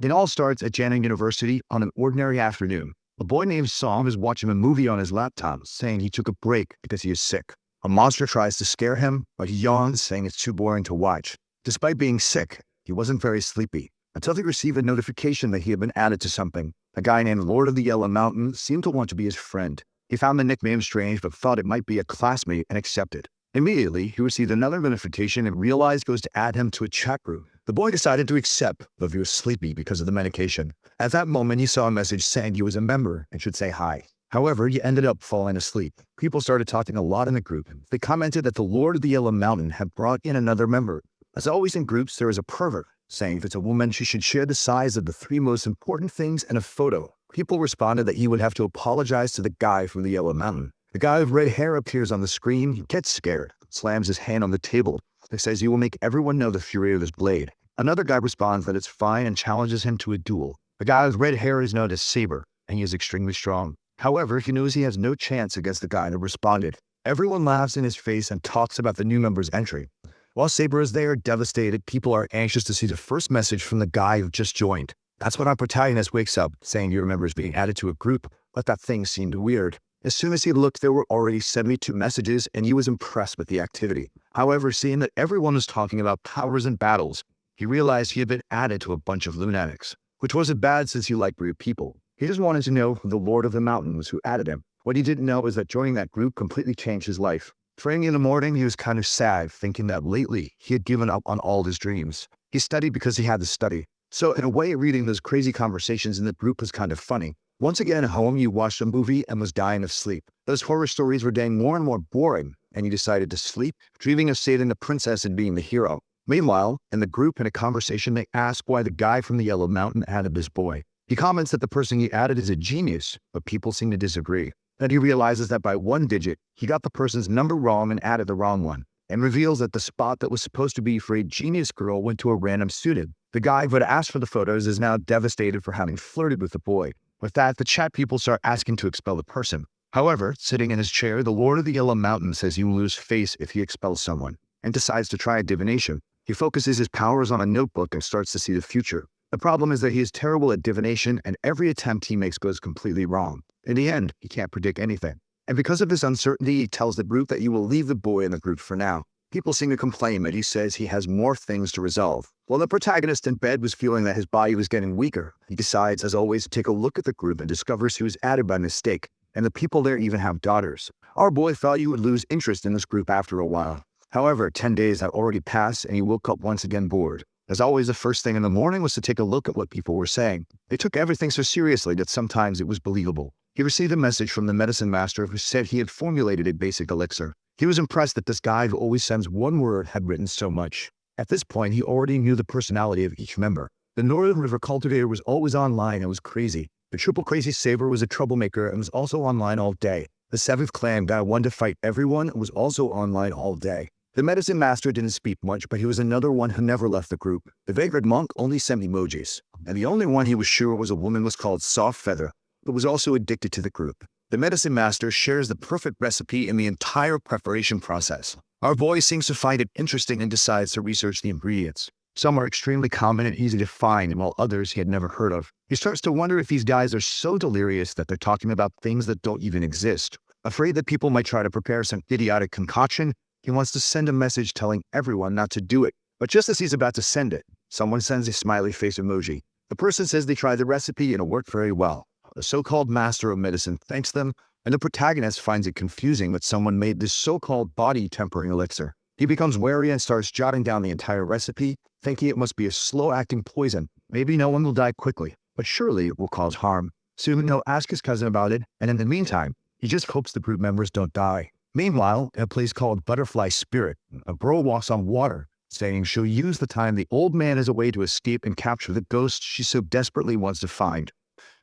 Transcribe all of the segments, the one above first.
It all starts at Janet University on an ordinary afternoon. A boy named Song is watching a movie on his laptop, saying he took a break because he is sick. A monster tries to scare him, but he yawns, saying it's too boring to watch. Despite being sick, he wasn't very sleepy, until he received a notification that he had been added to something. A guy named Lord of the Yellow Mountain seemed to want to be his friend. He found the nickname strange, but thought it might be a classmate and accepted. Immediately, he received another notification and realized it was to add him to a chat group. The boy decided to accept, but he was sleepy because of the medication. At that moment, he saw a message saying he was a member and should say hi. However, he ended up falling asleep. People started talking a lot in the group. They commented that the Lord of the Yellow Mountain had brought in another member. As always in groups, there is a pervert, saying if it's a woman, she should share the size of the 3 most important things in a photo. People responded that he would have to apologize to the guy from the Yellow Mountain. The guy with red hair appears on the screen. He gets scared, slams his hand on the table. He says he will make everyone know the fury of his blade. Another guy responds that it's fine and challenges him to a duel. The guy with red hair is known as Saber, and he is extremely strong. However, he knows he has no chance against the guy that responded. Everyone laughs in his face and talks about the new member's entry. While Saber is there, devastated, people are anxious to see the first message from the guy who just joined. That's when our protagonist wakes up, saying your member is being added to a group, but that thing seemed weird. As soon as he looked, there were already 72 messages, and he was impressed with the activity. However, seeing that everyone was talking about powers and battles, he realized he had been added to a bunch of lunatics, which wasn't bad since he liked weird people. He just wanted to know who the Lord of the Mountain was who added him. What he didn't know was that joining that group completely changed his life. Training in the morning, he was kind of sad, thinking that lately he had given up on all his dreams. He studied because he had to study. So in a way, reading those crazy conversations in the group was kind of funny. Once again at home, you watched a movie and was dying of sleep. Those horror stories were getting more and more boring, and you decided to sleep, dreaming of saving the princess and being the hero. Meanwhile, in the group in a conversation, they ask why the guy from the Yellow Mountain added this boy. He comments that the person he added is a genius, but people seem to disagree. Then he realizes that by 1 digit, he got the person's number wrong and added the wrong one, and reveals that the spot that was supposed to be for a genius girl went to a random student. The guy who had asked for the photos is now devastated for having flirted with the boy. With that, the chat people start asking to expel the person. However, sitting in his chair, the Lord of the Yellow Mountain says he will lose face if he expels someone, and decides to try divination. He focuses his powers on a notebook and starts to see the future. The problem is that he is terrible at divination, and every attempt he makes goes completely wrong. In the end, he can't predict anything. And because of this uncertainty, he tells the group that he will leave the boy in the group for now. People seem to complain that he says he has more things to resolve. While the protagonist in bed was feeling that his body was getting weaker, he decides, as always, to take a look at the group and discovers he was added by mistake, and the people there even have daughters. Our boy thought he would lose interest in this group after a while. However, 10 days had already passed, and he woke up once again bored. As always, the first thing in the morning was to take a look at what people were saying. They took everything so seriously that sometimes it was believable. He received a message from the medicine master who said he had formulated a basic elixir. He was impressed that this guy who always sends one word had written so much. At this point, he already knew the personality of each member. The Northern River Cultivator was always online and was crazy. The Triple Crazy Saber was a troublemaker and was also online all day. The 7th Clan guy wanted to fight everyone and was also online all day. The medicine master didn't speak much, but he was another one who never left the group. The vagrant monk only sent emojis, and the only one he was sure was a woman was called Soft Feather, but was also addicted to the group. The medicine master shares the perfect recipe in the entire preparation process. Our boy seems to find it interesting and decides to research the ingredients. Some are extremely common and easy to find, while others he had never heard of. He starts to wonder if these guys are so delirious that they're talking about things that don't even exist. Afraid that people might try to prepare some idiotic concoction, he wants to send a message telling everyone not to do it. But just as he's about to send it, someone sends a smiley face emoji. The person says they tried the recipe and it worked very well. The so-called master of medicine thanks them, and the protagonist finds it confusing that someone made this so-called body-tempering elixir. He becomes wary and starts jotting down the entire recipe, thinking it must be a slow-acting poison. Maybe no one will die quickly, but surely it will cause harm. Soon he'll ask his cousin about it, and in the meantime, he just hopes the group members don't die. Meanwhile, in a place called Butterfly Spirit, a bro walks on water, saying she'll use the time the old man is away to escape and capture the ghost she so desperately wants to find.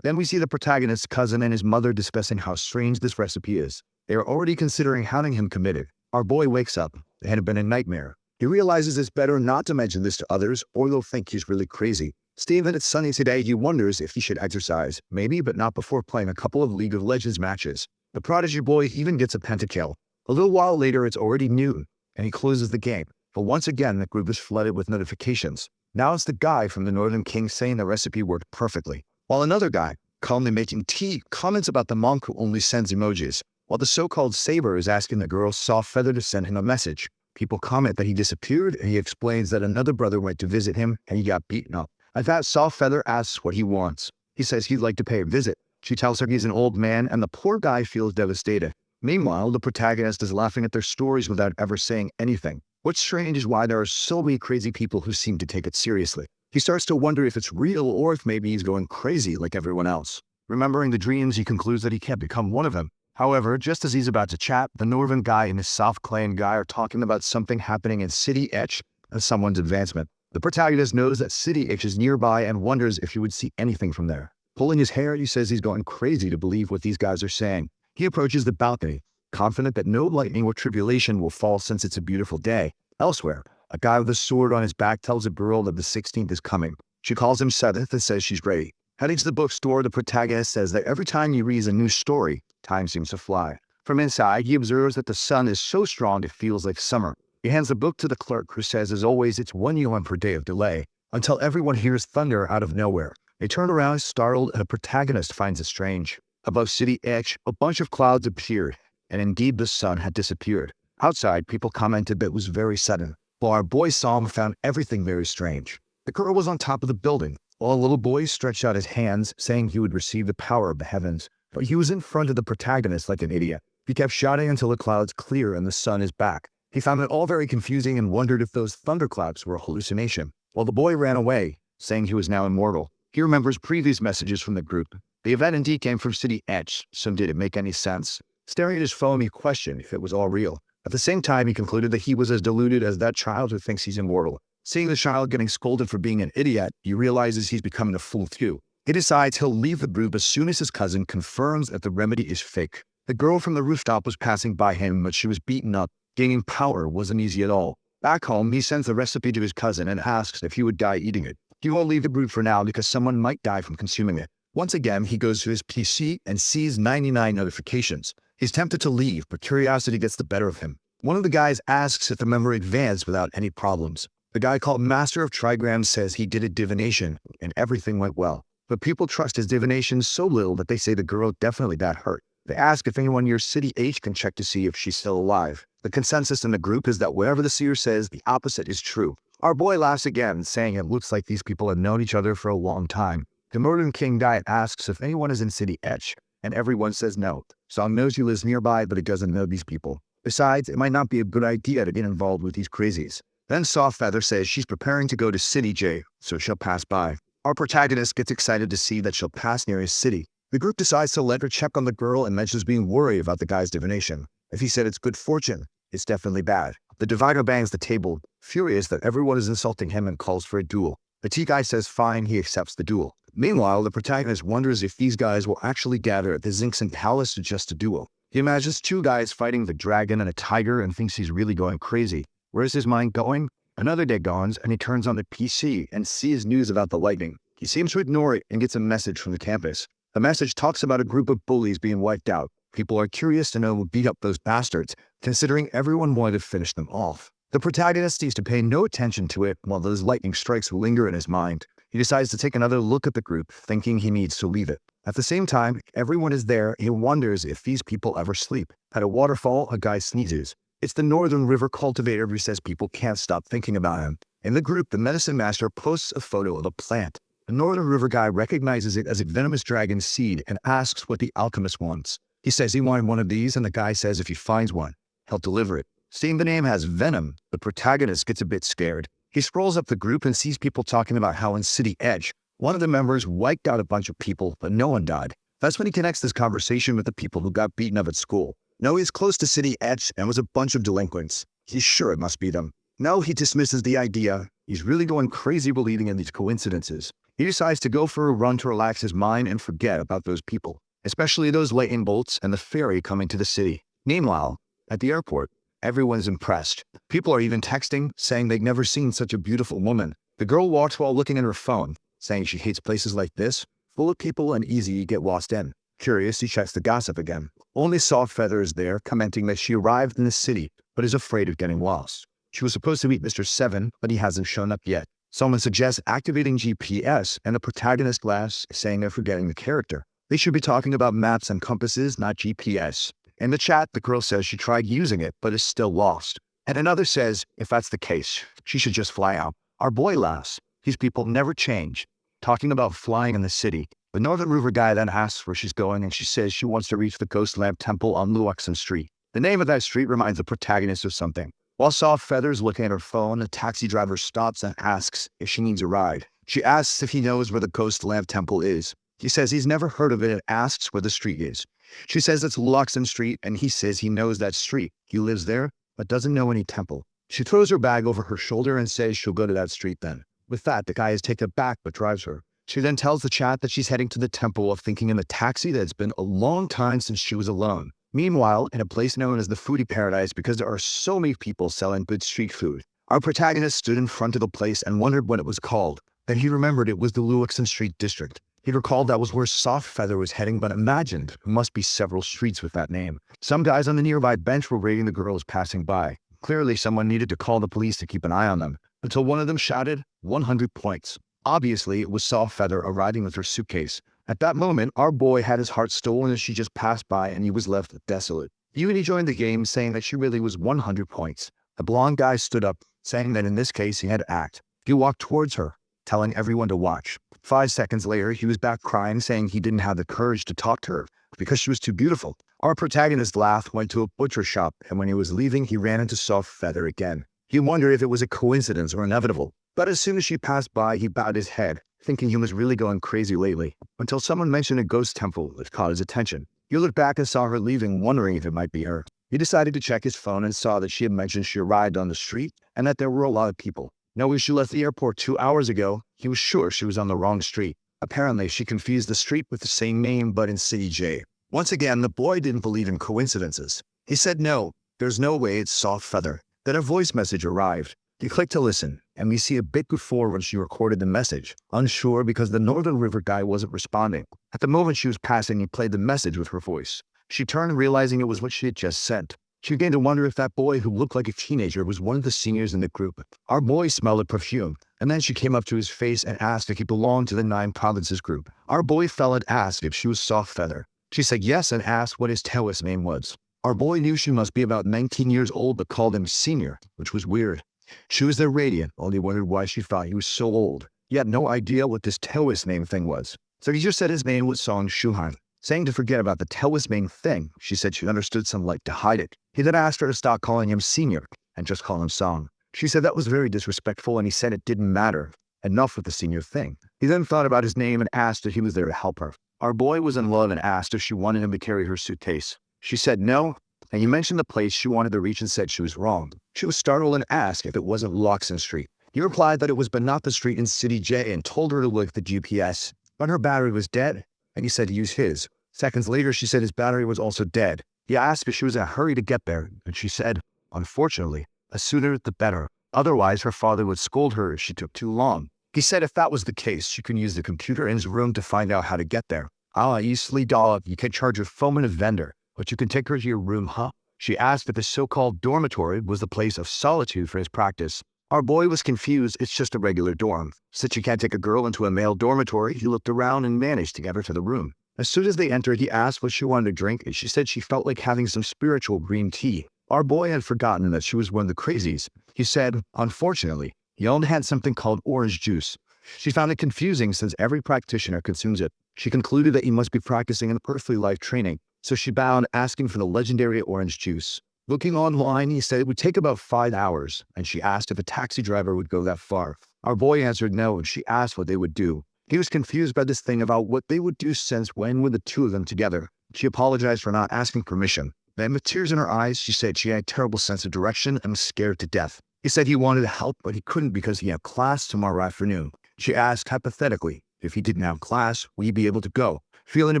Then we see the protagonist's cousin and his mother discussing how strange this recipe is. They are already considering having him committed. Our boy wakes up. It had been a nightmare. He realizes it's better not to mention this to others, or they'll think he's really crazy. Stephen, it's sunny today. He wonders if he should exercise. Maybe, but not before playing a couple of League of Legends matches. The prodigy boy even gets a pentakill. A little while later, it's already noon, and he closes the game. But once again, the group is flooded with notifications. Now it's the guy from the Northern King saying the recipe worked perfectly, while another guy, calmly making tea, comments about the monk who only sends emojis, while the so-called saber is asking the girl Soft Feather to send him a message. People comment that he disappeared, and he explains that another brother went to visit him and he got beaten up. At that, Soft Feather asks what he wants. He says he'd like to pay a visit. She tells her he's an old man, and the poor guy feels devastated. Meanwhile, the protagonist is laughing at their stories without ever saying anything. What's strange is why there are so many crazy people who seem to take it seriously. He starts to wonder if it's real or if maybe he's going crazy like everyone else. Remembering the dreams, he concludes that he can't become one of them. However, just as he's about to chat, the Northern guy and his South Clan guy are talking about something happening in City Etch and someone's advancement. The protagonist knows that City Etch is nearby and wonders if he would see anything from there. Pulling his hair, he says he's going crazy to believe what these guys are saying. He approaches the balcony, confident that no lightning or tribulation will fall since it's a beautiful day. Elsewhere, a guy with a sword on his back tells a girl that the 16th is coming. She calls him 7th and says she's ready. Heading to the bookstore, the protagonist says that every time he reads a new story, time seems to fly. From inside, he observes that the sun is so strong it feels like summer. He hands the book to the clerk, who says, as always, it's 1 yuan per day of delay, until everyone hears thunder out of nowhere. They turn around startled, and the protagonist finds it strange. Above City Edge, a bunch of clouds appeared, and indeed the sun had disappeared. Outside, people commented that it was very sudden, while our boy Sam found everything very strange. The girl was on top of the building, while a little boy stretched out his hands, saying he would receive the power of the heavens. But he was in front of the protagonist like an idiot. He kept shouting until the clouds clear and the sun is back. He found it all very confusing and wondered if those thunderclaps were a hallucination. While the boy ran away, saying he was now immortal. He remembers previous messages from the group. The event indeed came from City Edge, so did it make any sense? Staring at his phone, he questioned if it was all real. At the same time, he concluded that he was as deluded as that child who thinks he's immortal. Seeing the child getting scolded for being an idiot, he realizes he's becoming a fool too. He decides he'll leave the group as soon as his cousin confirms that the remedy is fake. The girl from the rooftop was passing by him, but she was beaten up. Gaining power wasn't easy at all. Back home, he sends the recipe to his cousin and asks if he would die eating it. He won't leave the group for now because someone might die from consuming it. Once again, he goes to his PC and sees 99 notifications. He's tempted to leave, but curiosity gets the better of him. One of the guys asks if the memory advanced without any problems. The guy called Master of Trigrams says he did a divination and everything went well. But people trust his divination so little that they say the girl definitely got hurt. They ask if anyone near City H can check to see if she's still alive. The consensus in the group is that whatever the seer says, the opposite is true. Our boy laughs again, saying it looks like these people have known each other for a long time. The Northern King guy asks if anyone is in City Etch, and everyone says no. Song knows he lives nearby, but he doesn't know these people. Besides, it might not be a good idea to get involved with these crazies. Then Soft Feather says she's preparing to go to City J, so she'll pass by. Our protagonist gets excited to see that she'll pass near his city. The group decides to let her check on the girl and mentions being worried about the guy's divination. If he said it's good fortune, it's definitely bad. The divider bangs the table, furious that everyone is insulting him, and calls for a duel. The tea guy says fine, he accepts the duel. Meanwhile, the protagonist wonders if these guys will actually gather at the Zinxin Palace to just a duel. He imagines two guys fighting the dragon and a tiger and thinks he's really going crazy. Where's his mind going? Another day dawns and he turns on the PC and sees news about the lightning. He seems to ignore it and gets a message from the campus. The message talks about a group of bullies being wiped out. People are curious to know who beat up those bastards, considering everyone wanted to finish them off. The protagonist seems to pay no attention to it while those lightning strikes linger in his mind. He decides to take another look at the group, thinking he needs to leave it. At the same time, everyone is there. He wonders if these people ever sleep. At a waterfall, a guy sneezes. It's the Northern River cultivator who says people can't stop thinking about him. In the group, the medicine master posts a photo of a plant. The Northern River guy recognizes it as a venomous dragon seed and asks what the alchemist wants. He says he wanted one of these, and the guy says if he finds one, he'll deliver it. Seeing the name has venom, the protagonist gets a bit scared. He scrolls up the group and sees people talking about how in City Edge, one of the members wiped out a bunch of people, but no one died. That's when he connects this conversation with the people who got beaten up at school. No, he's close to City Edge and was a bunch of delinquents. He's sure it must be them. No, he dismisses the idea. He's really going crazy believing in these coincidences. He decides to go for a run to relax his mind and forget about those people, especially those lightning bolts and the ferry coming to the city. Meanwhile, at the airport, everyone's impressed. People are even texting, saying they've never seen such a beautiful woman. The girl walks while looking at her phone, saying she hates places like this, full of people and easy to get lost in. Curious, he checks the gossip again. Only Soft Feather is there, commenting that she arrived in the city, but is afraid of getting lost. She was supposed to meet Mr. 7, but he hasn't shown up yet. Someone suggests activating GPS, and the protagonist laughs, saying they're forgetting the character. They should be talking about maps and compasses, not GPS. In the chat, the girl says she tried using it, but is still lost. And another says, if that's the case, she should just fly out. Our boy laughs. These people never change. Talking about flying in the city. The Northern River guy then asks where she's going, and she says she wants to reach the Ghost Lamp Temple on Luoxin Street. The name of that street reminds the protagonist of something. While Soft Feather's looking at her phone, the taxi driver stops and asks if she needs a ride. She asks if he knows where the Ghost Lamp Temple is. He says he's never heard of it and asks where the street is. She says it's Luoxin Street, and he says he knows that street. He lives there, but doesn't know any temple. She throws her bag over her shoulder and says she'll go to that street then. With that, the guy is taken aback but drives her. She then tells the chat that she's heading to the temple, thinking in the taxi that it's been a long time since she was alone. Meanwhile, in a place known as the Foodie Paradise, because there are so many people selling good street food, our protagonist stood in front of the place and wondered what it was called. Then he remembered it was the Luoxin Street District. He recalled that was where Soft Feather was heading, but imagined there must be several streets with that name. Some guys on the nearby bench were rating the girls passing by. Clearly, someone needed to call the police to keep an eye on them, until one of them shouted, 100 points. Obviously, it was Soft Feather arriving with her suitcase. At that moment, our boy had his heart stolen as she just passed by, and he was left desolate. Unity joined the game, saying that she really was 100 points. The blonde guy stood up, saying that in this case he had to act. He walked towards her, telling everyone to watch. 5 seconds later, he was back crying, saying he didn't have the courage to talk to her because she was too beautiful. Our protagonist laughed, went to a butcher shop, and when he was leaving, he ran into Soft Feather again. He wondered if it was a coincidence or inevitable. But as soon as she passed by, he bowed his head, thinking he was really going crazy lately, until someone mentioned a ghost temple that caught his attention. He looked back and saw her leaving, wondering if it might be her. He decided to check his phone and saw that she had mentioned she arrived on the street and that there were a lot of people. Knowing she left the airport 2 hours ago, he was sure she was on the wrong street. Apparently, she confused the street with the same name but in City J. Once again, the boy didn't believe in coincidences. He said no, there's no way it's Soft Feather. Then a voice message arrived. He clicked to listen, and we see a bit before when she recorded the message, unsure because the Northern River guy wasn't responding. At the moment she was passing, he played the message with her voice. She turned, realizing it was what she had just sent. She began to wonder if that boy who looked like a teenager was one of the seniors in the group. Our boy smelled of perfume, and then she came up to his face and asked if he belonged to the 9 Provinces group. Our boy fell and asked if she was Soft Feather. She said yes and asked what his Taoist name was. Our boy knew she must be about 19 years old but called him senior, which was weird. She was their radiant, only wondered why she thought he was so old. He had no idea what this Taoist name thing was. So he just said his name was Song Shuhan. Saying to forget about the Taoist name thing, she said she understood some like to hide it. He then asked her to stop calling him senior and just call him Song. She said that was very disrespectful, and he said it didn't matter. Enough with the senior thing. He then thought about his name and asked if he was there to help her. Our boy was in love and asked if she wanted him to carry her suitcase. She said no, and he mentioned the place she wanted to reach and said she was wrong. She was startled and asked if it wasn't Luoxin Street. He replied that it was but not the street in City J and told her to look at the GPS. But her battery was dead, and he said to use his. Seconds later, she said his battery was also dead. He asked if she was in a hurry to get there, and she said, unfortunately, the sooner the better. Otherwise, her father would scold her if she took too long. He said if that was the case, she could use the computer in his room to find out how to get there. Easily, doll, you can charge your phone in a vendor, but you can take her to your room, huh? She asked if the so-called dormitory was the place of solitude for his practice. Our boy was confused. It's just a regular dorm. Since you can't take a girl into a male dormitory, he looked around and managed to get her to the room. As soon as they entered, he asked what she wanted to drink, and she said she felt like having some spiritual green tea. Our boy had forgotten that she was one of the crazies. He said, unfortunately, he only had something called orange juice. She found it confusing since every practitioner consumes it. She concluded that he must be practicing an earthly life training, so she bowed, asking for the legendary orange juice. Looking online, he said it would take about 5 hours, and she asked if a taxi driver would go that far. Our boy answered no, and she asked what they would do. He was confused by this thing about what they would do since when were the two of them together. She apologized for not asking permission. Then with tears in her eyes, she said she had a terrible sense of direction and was scared to death. He said he wanted to help, but he couldn't because he had class tomorrow afternoon. She asked hypothetically, if he didn't have class, would he be able to go? Feeling a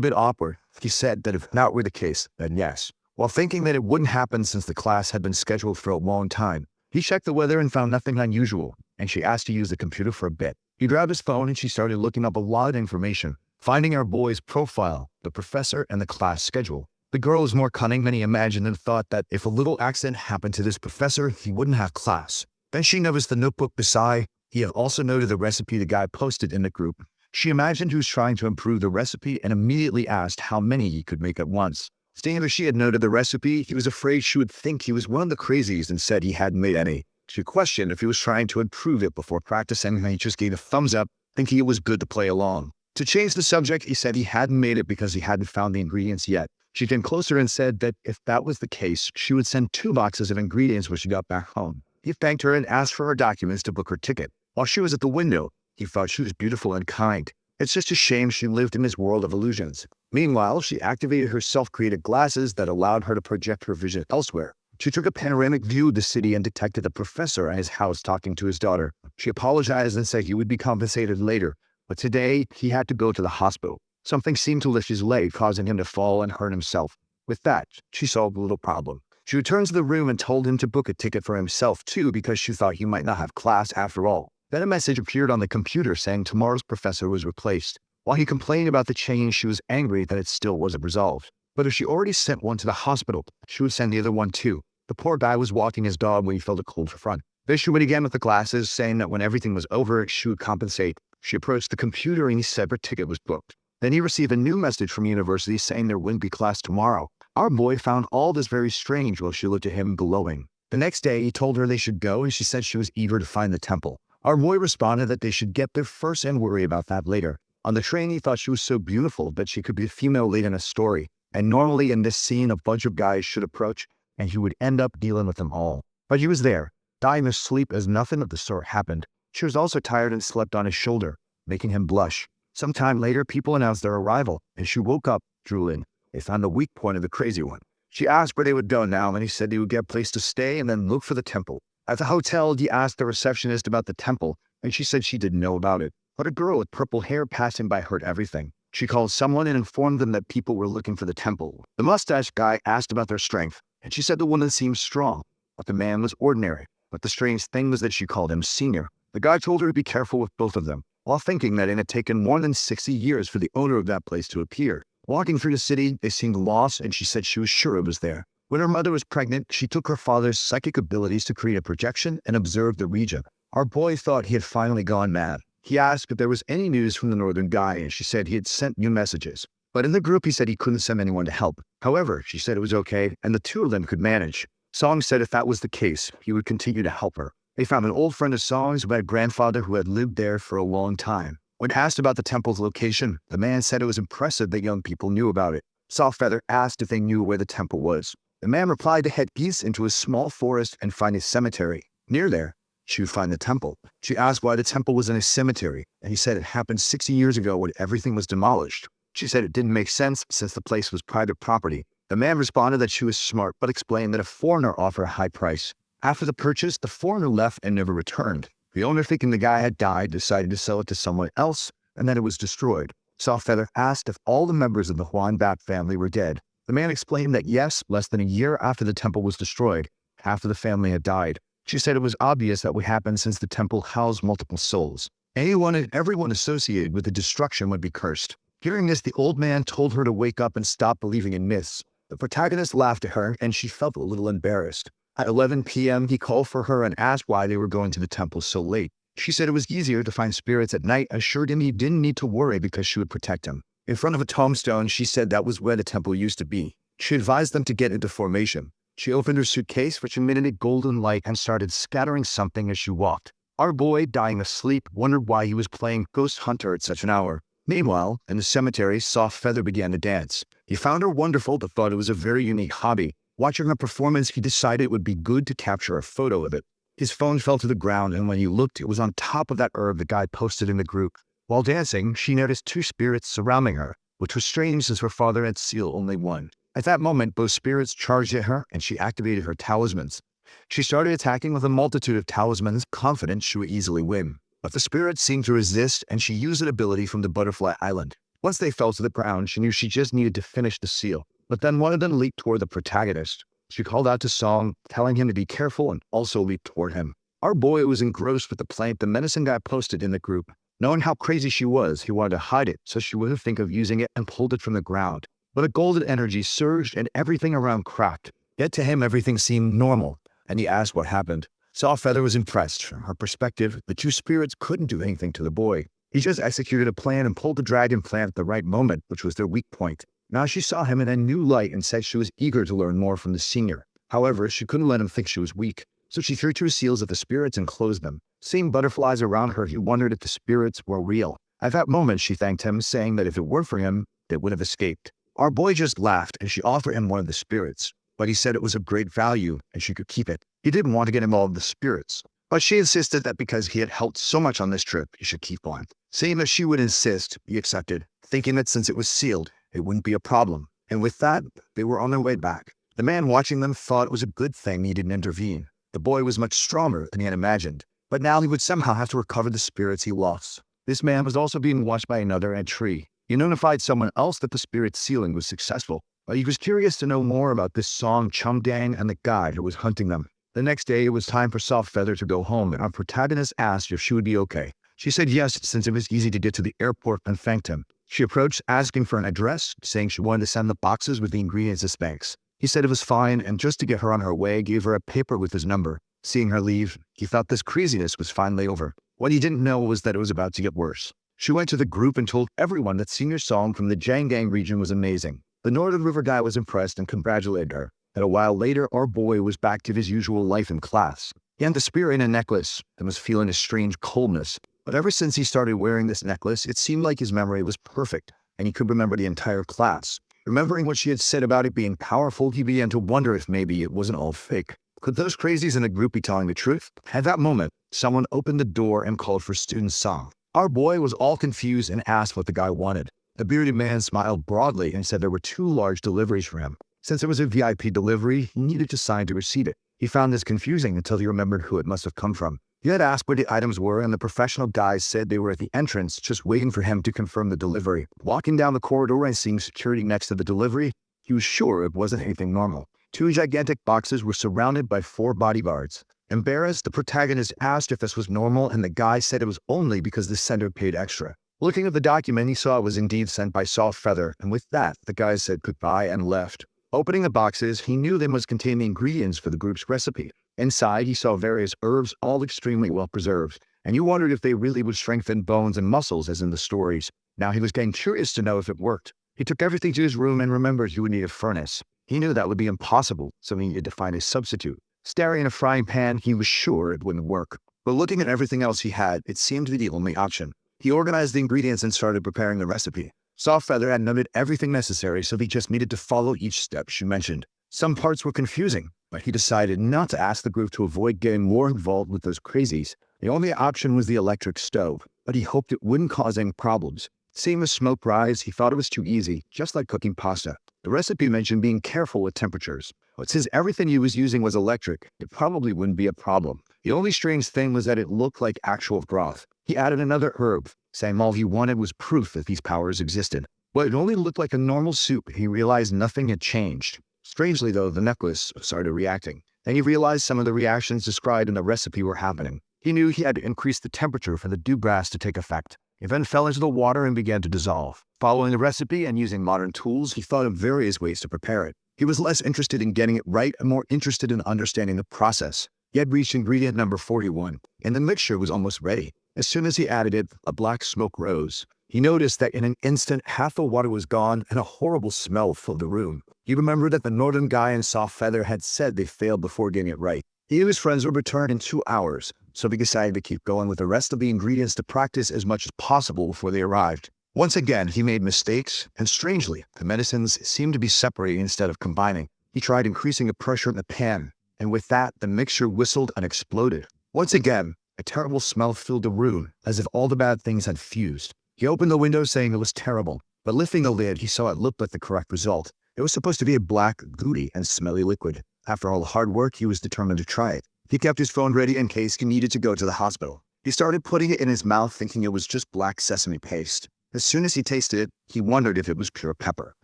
bit awkward, he said that if that were the case, then yes. While thinking that it wouldn't happen since the class had been scheduled for a long time, he checked the weather and found nothing unusual, and she asked to use the computer for a bit. He grabbed his phone and she started looking up a lot of information, finding our boy's profile, the professor, and the class schedule. The girl was more cunning than he imagined and thought that if a little accident happened to this professor, he wouldn't have class. Then she noticed the notebook beside He had also noted the recipe the guy posted in the group. She imagined he was trying to improve the recipe and immediately asked how many he could make at once. Seeing that she had noted the recipe, he was afraid she would think he was one of the crazies and said he hadn't made any. She questioned if he was trying to improve it before practicing, and he just gave a thumbs up, thinking it was good to play along. To change the subject, he said he hadn't made it because he hadn't found the ingredients yet. She came closer and said that if that was the case, she would send 2 boxes of ingredients when she got back home. He thanked her and asked for her documents to book her ticket. While she was at the window, he thought she was beautiful and kind. It's just a shame she lived in his world of illusions. Meanwhile, she activated her self-created glasses that allowed her to project her vision elsewhere. She took a panoramic view of the city and detected the professor at his house talking to his daughter. She apologized and said he would be compensated later, but today he had to go to the hospital. Something seemed to lift his leg, causing him to fall and hurt himself. With that, she solved the little problem. She returned to the room and told him to book a ticket for himself too because she thought he might not have class after all. Then a message appeared on the computer saying tomorrow's professor was replaced. While he complained about the change, she was angry that it still wasn't resolved. But if she already sent one to the hospital, she would send the other one too. The poor guy was walking his dog when he felt a cold front. Then she went again with the glasses, saying that when everything was over, she would compensate. She approached the computer and he said her ticket was booked. Then he received a new message from university saying there wouldn't be class tomorrow. Our boy found all this very strange while she looked at him glowing. The next day, he told her they should go and she said she was eager to find the temple. Our boy responded that they should get there first and worry about that later. On the train, he thought she was so beautiful that she could be a female lead in a story. And normally in this scene, a bunch of guys should approach and he would end up dealing with them all. But he was there, dying of sleep as nothing of the sort happened. She was also tired and slept on his shoulder, making him blush. Sometime later, people announced their arrival, and she woke up, drooling. They found the weak point of the crazy one. She asked where they would go now, and he said he would get a place to stay and then look for the temple. At the hotel, he asked the receptionist about the temple, and she said she didn't know about it. But a girl with purple hair passing by heard everything. She called someone and informed them that people were looking for the temple. The mustache guy asked about their strength, and she said the woman seemed strong, but the man was ordinary. But the strange thing was that she called him senior. The guy told her to be careful with both of them, while thinking that it had taken more than 60 years for the owner of that place to appear. Walking through the city, they seemed lost, and she said she was sure it was there. When her mother was pregnant, she took her father's psychic abilities to create a projection and observe the region. Our boy thought he had finally gone mad. He asked if there was any news from the northern guy, and she said he had sent new messages. But in the group, he said he couldn't send anyone to help. However, she said it was okay, and the two of them could manage. Song said if that was the case, he would continue to help her. They found an old friend of Song's who had a grandfather who had lived there for a long time. When asked about the temple's location, the man said it was impressive that young people knew about it. Softfeather asked if they knew where the temple was. The man replied to head east into a small forest and find a cemetery. Near there, she would find the temple. She asked why the temple was in a cemetery, and he said it happened 60 years ago when everything was demolished. She said it didn't make sense since the place was private property. The man responded that she was smart, but explained that a foreigner offered a high price. After the purchase, the foreigner left and never returned. The owner, thinking the guy had died, decided to sell it to someone else, and then it was destroyed. Softfeather asked if all the members of the Huan Bat family were dead. The man explained that yes, less than a year after the temple was destroyed, half of the family had died. She said it was obvious that would happen since the temple housed multiple souls. Anyone and everyone associated with the destruction would be cursed. Hearing this, the old man told her to wake up and stop believing in myths. The protagonist laughed at her, and she felt a little embarrassed. At 11 p.m., he called for her and asked why they were going to the temple so late. She said it was easier to find spirits at night, assured him he didn't need to worry because she would protect him. In front of a tombstone, she said that was where the temple used to be. She advised them to get into formation. She opened her suitcase, which emitted a golden light, and started scattering something as she walked. Our boy, dying of sleep, wondered why he was playing Ghost Hunter at such an hour. Meanwhile, in the cemetery, Softfeather began to dance. He found her wonderful, but thought it was a very unique hobby. Watching her performance, he decided it would be good to capture a photo of it. His phone fell to the ground, and when he looked, it was on top of that herb the guy posted in the group. While dancing, she noticed 2 spirits surrounding her, which was strange since her father had sealed only one. At that moment, both spirits charged at her, and she activated her talismans. She started attacking with a multitude of talismans, confident she would easily win. But the spirits seemed to resist, and she used an ability from the Butterfly Island. Once they fell to the ground, she knew she just needed to finish the seal. But then one of them leaped toward the protagonist. She called out to Song, telling him to be careful, and also leaped toward him. Our boy was engrossed with the plant the menacing guy posted in the group. Knowing how crazy she was, he wanted to hide it so she wouldn't think of using it and pulled it from the ground. But a golden energy surged and everything around cracked. Yet to him, everything seemed normal, and he asked what happened. Sawfeather was impressed. From her perspective, the two spirits couldn't do anything to the boy. He just executed a plan and pulled the dragon plant at the right moment, which was their weak point. Now she saw him in a new light and said she was eager to learn more from the senior. However, she couldn't let him think she was weak, so she threw two seals at the spirits and closed them. Seeing butterflies around her, he wondered if the spirits were real. At that moment, she thanked him, saying that if it weren't for him, they would have escaped. Our boy just laughed, and she offered him one of the spirits, but he said it was of great value and she could keep it. He didn't want to get involved in the spirits, but she insisted that because he had helped so much on this trip, he should keep one. Seeing that she would insist, he accepted, thinking that since it was sealed, it wouldn't be a problem. And with that, they were on their way back. The man watching them thought it was a good thing he didn't intervene. The boy was much stronger than he had imagined, but now he would somehow have to recover the spirits he lost. This man was also being watched by another in a tree. He notified someone else that the spirit sealing was successful, but he was curious to know more about this Song Chumdang and the guide who was hunting them. The next day, it was time for Softfeather to go home, and our protagonist asked if she would be okay. She said yes, since it was easy to get to the airport, and thanked him. She approached, asking for an address, saying she wanted to send the boxes with the ingredients as thanks. He said it was fine, and just to get her on her way, gave her a paper with his number. Seeing her leave, he thought this craziness was finally over. What he didn't know was that it was about to get worse. She went to the group and told everyone that Senior Song from the Jangang region was amazing. The Northern River guy was impressed and congratulated her. And a while later, our boy was back to his usual life in class. He had the spirit in a necklace and was feeling a strange coldness. But ever since he started wearing this necklace, it seemed like his memory was perfect, and he could remember the entire class. Remembering what she had said about it being powerful, he began to wonder if maybe it wasn't all fake. Could those crazies in the group be telling the truth? At that moment, someone opened the door and called for Student Song. Our boy was all confused and asked what the guy wanted. The bearded man smiled broadly and said there were 2 large deliveries for him. Since it was a VIP delivery, he needed to sign to receive it. He found this confusing until he remembered who it must have come from. He had asked where the items were, and the professional guys said they were at the entrance, just waiting for him to confirm the delivery. Walking down the corridor and seeing security next to the delivery, he was sure it wasn't anything normal. 2 gigantic boxes were surrounded by 4 bodyguards. Embarrassed, the protagonist asked if this was normal, and the guy said it was only because the sender paid extra. Looking at the document, he saw it was indeed sent by Softfeather, and with that, the guy said goodbye and left. Opening the boxes, he knew they must contain the ingredients for the group's recipe. Inside, he saw various herbs, all extremely well preserved, and you wondered if they really would strengthen bones and muscles as in the stories. Now he was getting curious to know if it worked. He took everything to his room and remembered he would need a furnace. He knew that would be impossible, so he needed to find a substitute. Staring at a frying pan, he was sure it wouldn't work. But looking at everything else he had, it seemed to be the only option. He organized the ingredients and started preparing the recipe. Softfeather had noted everything necessary, so he just needed to follow each step she mentioned. Some parts were confusing, but he decided not to ask the group to avoid getting more involved with those crazies. The only option was the electric stove, but he hoped it wouldn't cause any problems. Seeing the smoke rise, he thought it was too easy, just like cooking pasta. The recipe mentioned being careful with temperatures, but since everything he was using was electric, it probably wouldn't be a problem. The only strange thing was that it looked like actual broth. He added another herb, saying all he wanted was proof that these powers existed. But it only looked like a normal soup, and he realized nothing had changed. Strangely though, the necklace started reacting. Then he realized some of the reactions described in the recipe were happening. He knew he had to increase the temperature for the dewgrass to take effect. It then fell into the water and began to dissolve. Following the recipe and using modern tools, he thought of various ways to prepare it. He was less interested in getting it right and more interested in understanding the process. He had reached ingredient number 41, and the mixture was almost ready. As soon as he added it, a black smoke rose. He noticed that in an instant, half the water was gone and a horrible smell filled the room. He remembered that the northern guy and Softfeather had said they failed before getting it right. He and his friends would return in 2 hours, so he decided to keep going with the rest of the ingredients to practice as much as possible before they arrived. Once again, he made mistakes, and strangely, the medicines seemed to be separating instead of combining. He tried increasing the pressure in the pan, and with that, the mixture whistled and exploded. Once again, a terrible smell filled the room, as if all the bad things had fused. He opened the window saying it was terrible, but lifting the lid, he saw it looked like the correct result. It was supposed to be a black, gooey, and smelly liquid. After all the hard work, he was determined to try it. He kept his phone ready in case he needed to go to the hospital. He started putting it in his mouth thinking it was just black sesame paste. As soon as he tasted it, he wondered if it was pure pepper.